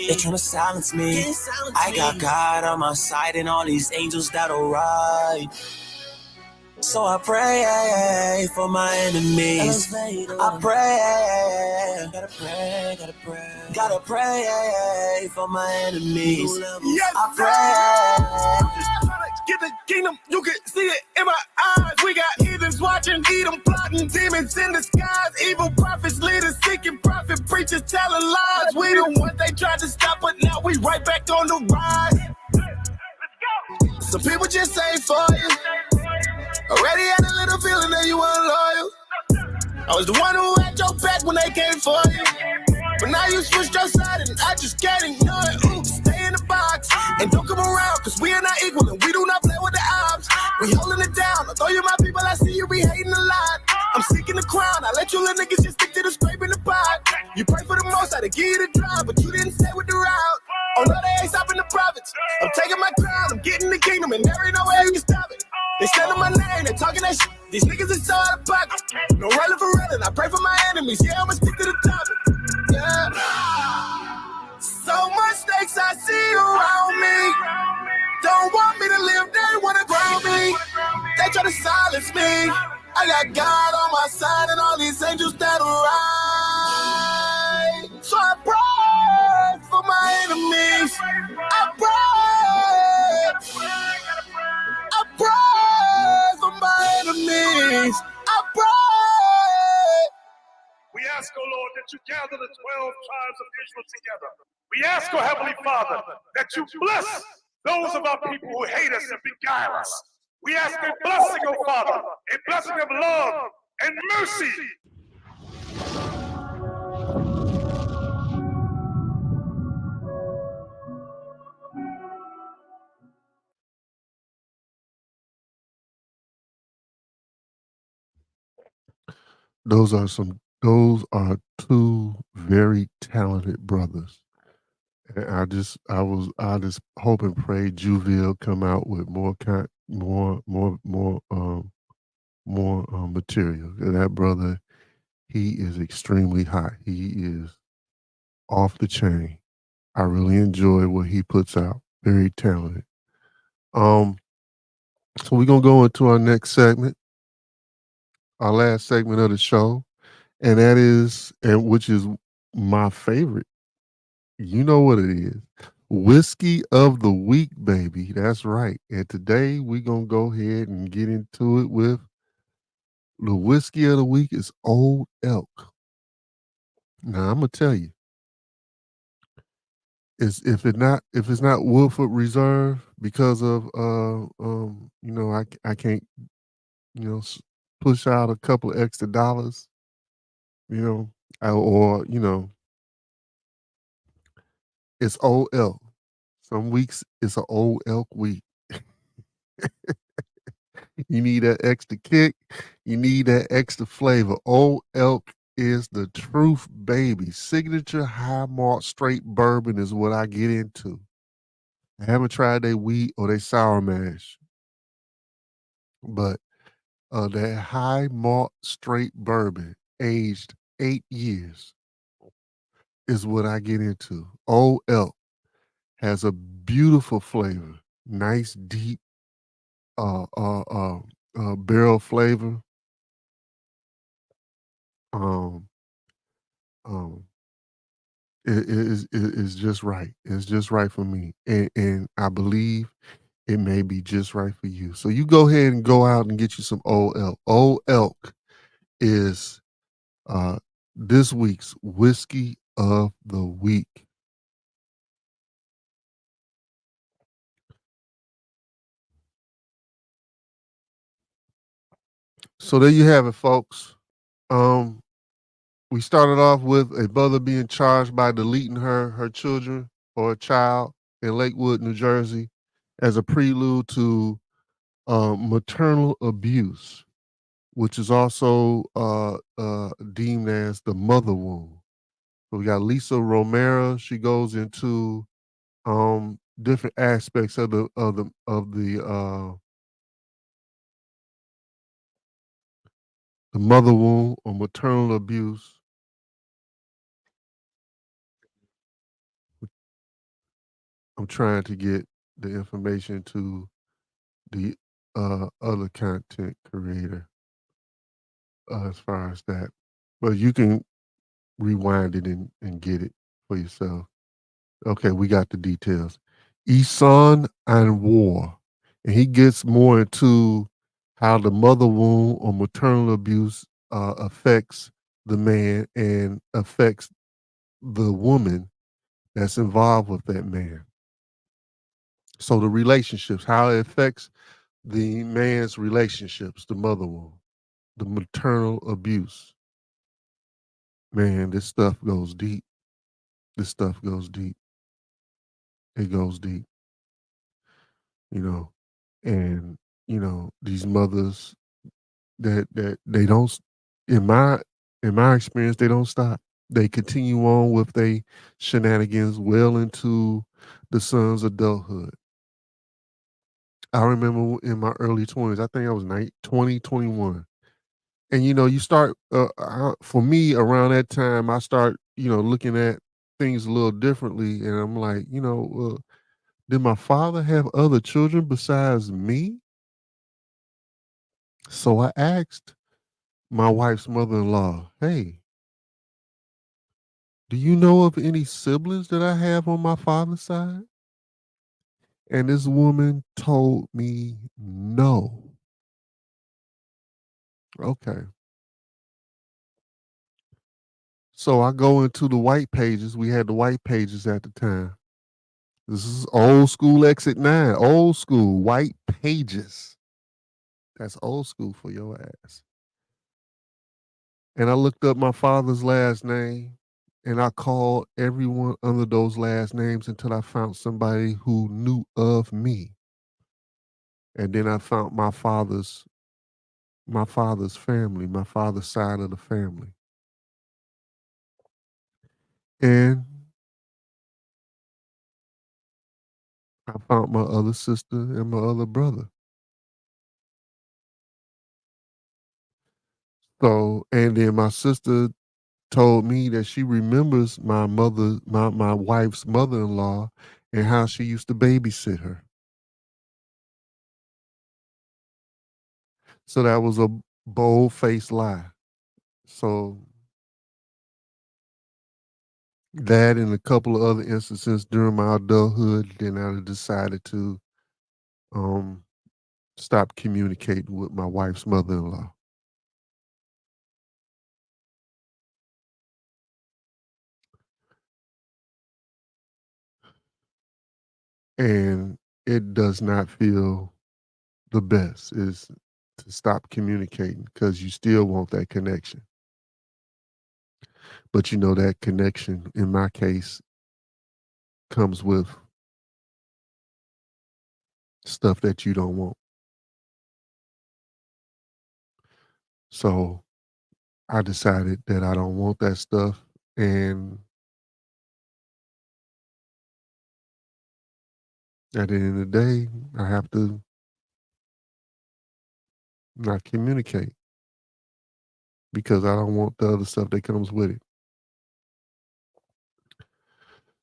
They tryna silence me. I got God on my side and all these angels that'll ride. So I pray for my enemies. I pray, gotta pray for my enemies. I pray. Get the kingdom, you can see it in my eyes. We got heathens watching, Edom plotting, demons in the skies. Evil prophets, leaders seeking profit, preachers telling lies. We the ones they tried to stop, but now we right back on the rise. Some people just ain't for you. Already had a little feeling that you weren't loyal. I was the one who had your back when they came for you. But now you switched your side and I just can't ignore it. Ooh, stay in the box and don't come around, cause we are not equal and we do not play with the odds. We holding it down, although you're my people, I see you be hating a lot. I'm seeking the crown, I let you little niggas just stick to the scrape in the pot. You pray for the most, I to give you the drive, but you didn't stay with the route. Oh no, they ain't stopping the profits. I'm taking my crown, I'm getting the kingdom, and there ain't no way you can stop it. They standing my name, they talking that shit. These niggas is so out of pocket. No running for running, I pray for my enemies. Yeah, I'ma stick to the topic. Yeah. So much snakes I see around me. Don't want me to live, they wanna ground me. They try to silence me. I got God on my side and all these angels that'll ride. So I pray for my enemies. I pray for my enemies. I pray. We ask, O Lord, that you gather the 12 tribes of Israel together. We ask, O Heavenly Father, that you bless those of our people who hate us and beguile us. We ask a blessing, O Father, a blessing of love and mercy. Those are two very talented brothers. And I just hope and pray Juville come out with more material. And that brother, he is extremely hot. He is off the chain. I really enjoy what he puts out. Very talented. So we're gonna go into our next segment, our last segment of the show, and that is, and which is my favorite. You know what it is. Whiskey of the week, baby. That's right. And today we're gonna go ahead and get into it with the whiskey of the week is Old Elk. Now I'm gonna tell you, if it's not Woodford Reserve because of I can't push out a couple of extra dollars, or it's Old Elk. Some weeks it's an Old Elk week. You need that extra kick. You need that extra flavor. Old Elk is the truth, baby. Signature high malt straight bourbon is what I get into. I haven't tried their wheat or their sour mash, but that high malt straight bourbon aged 8 years is what I get into. Old Elk has a beautiful flavor, nice deep barrel flavor. Um, um, it's just right. It's just right for me, and I believe it may be just right for you. So you go ahead and go out and get you some Old Elk. Old Elk is this week's whiskey of the week. So there you have it, folks. We started off with a mother being charged by deleting her children or a child in Lakewood, New Jersey, as a prelude to maternal abuse, which is also deemed as the mother wound. So we got Lisa Romero. She goes into different aspects of the mother wound or maternal abuse. I'm trying to get the information to the other content creator as far as that. But you can rewind it and get it for yourself. Okay, we got the details. Isan and War. And he gets more into how the mother wound or maternal abuse affects the man and affects the woman that's involved with that man. So the relationships, how it affects the man's relationships, the mother wound, the maternal abuse. Man, this stuff goes deep. This stuff goes deep. It goes deep, you know. And, these mothers that they don't in my experience, they don't stop. They continue on with their shenanigans well into the son's adulthood. I remember in my early 20s, I think I was 20, 21. And you start for me around that time I start looking at things a little differently, and I'm like, did my father have other children besides me? So I asked my wife's mother-in-law, hey, do you know of any siblings that I have on my father's side? And this woman told me no. Okay. So I go into the white pages. We had the white pages at the time. This is old school Exit 9, old school white pages. That's old school for your ass. And I looked up my father's last name and I called everyone under those last names until I found somebody who knew of me. And then I found my father's family, my father's side of the family. And I found my other sister and my other brother. So, and then my sister told me that she remembers my wife's mother-in-law and how she used to babysit her. So that was a bold-faced lie. So that and a couple of other instances during my adulthood, then I decided to um stop communicating with my wife's mother-in-law. And it does not feel the best is to stop communicating because you still want that connection. But that connection in my case comes with stuff that you don't want. So I decided that I don't want that stuff. And at the end of the day, I have to not communicate because I don't want the other stuff that comes with it.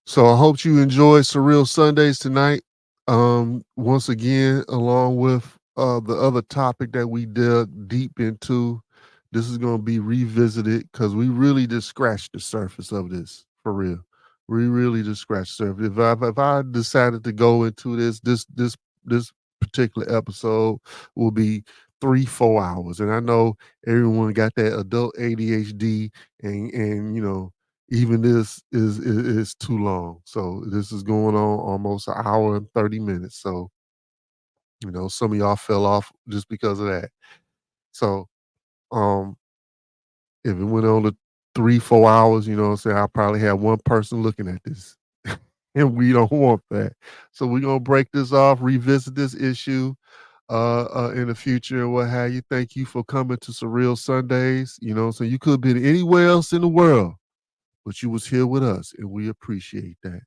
So I hope you enjoy Surreal Sundays tonight. Once again, along with the other topic that we dug deep into, this is going to be revisited because we really just scratched the surface of this for real. We really just scratched the surface. If I decided to go into this particular episode will be 3-4 hours. And I know everyone got that adult ADHD, and even this is too long. So this is going on almost an hour and 30 minutes. So some of y'all fell off just because of that. So um if it went on to 3-4 hours, what I'm saying, I'll probably have one person looking at this. And we don't want that. So we're gonna break this off, revisit this issue in the future and what have you. Thank you for coming to Surreal Sundays. So you could have been anywhere else in the world, but you was here with us, and we appreciate that.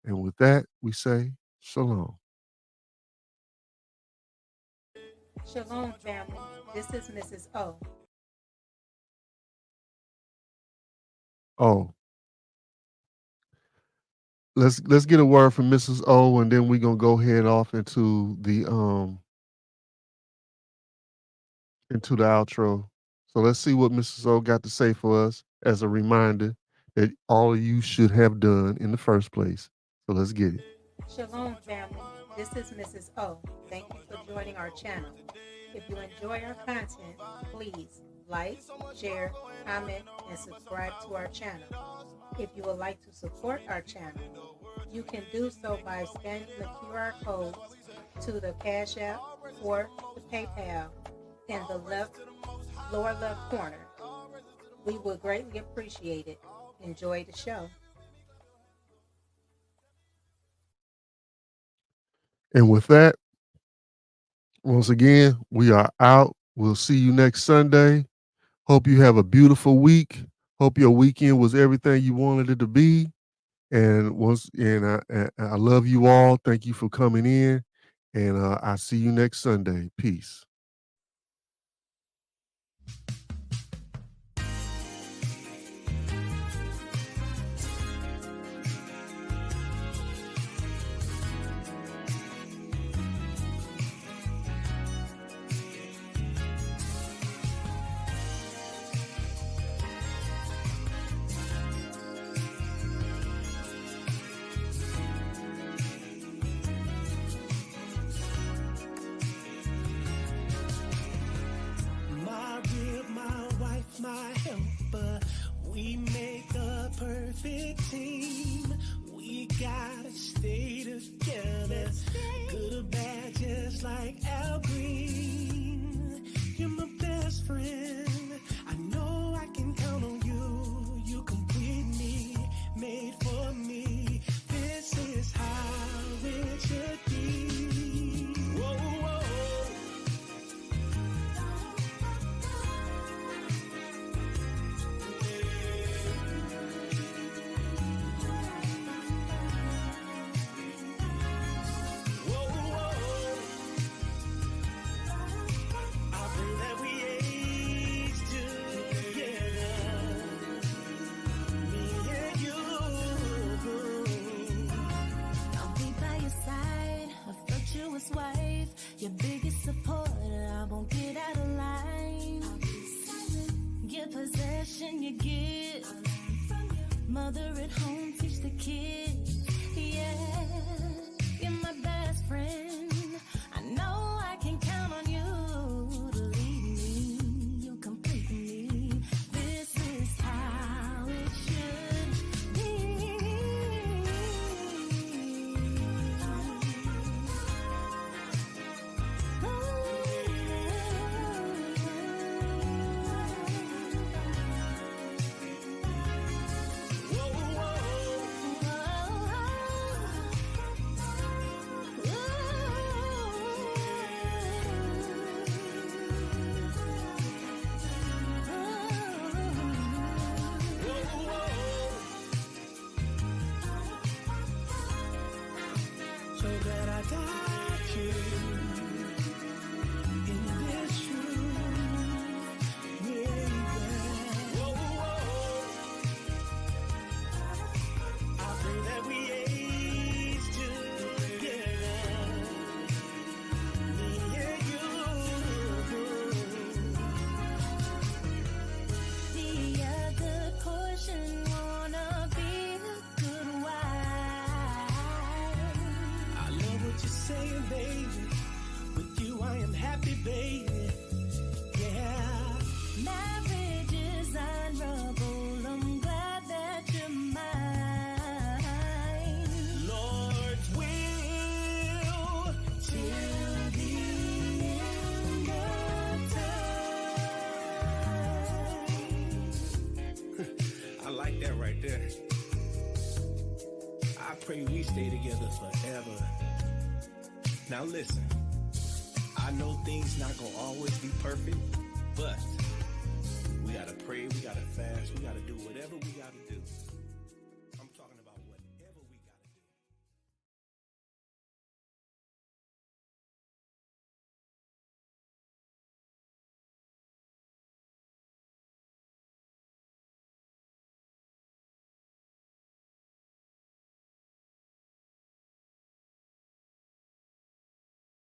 And with that, we say shalom. Shalom, family. This is Mrs. O. Oh, let's get a word from Mrs. O, and then we're gonna go head off into the outro. So let's see what Mrs. O got to say for us as a reminder that all of you should have done in the first place. So let's get it. Shalom, family. This is Mrs. O. Thank you for joining our channel. If you enjoy our content, please like, share, comment, and subscribe to our channel. If you would like to support our channel, you can do so by scanning the QR codes to the Cash App or the PayPal in the lower left corner. We would greatly appreciate it. Enjoy the show. And with that, once again, we are out. We'll see you next Sunday. Hope you have a beautiful week. Hope your weekend was everything you wanted it to be. And I love you all. Thank you for coming in. And I'll see you next Sunday. Peace. My helper, we make a perfect team. We gotta stay together, good or bad, just like Al Green. You're my best friend. I know I can count on you. You complete me, made for me. This is how it should be. Whoa, whoa. Wife, your biggest supporter, I won't get out of line. Give possession, you give. Mother at home, teach the kids. Yeah, you're my best friend. I know I can count on you to lead me. You complete me. This is how it should be. So glad I got you in this room. Yeah. I pray that we age together. Me and you. Be a good portion, wanna be a good wife. I love what you're saying, baby. With you, I am happy, baby. Marriage is honorable. I'm glad that you're mine. Lord's will till the end of time. I like that right there. I pray we stay together forever. Now listen, I know things not gonna always be perfect, but we gotta pray, we gotta fast, we gotta do whatever we gotta do.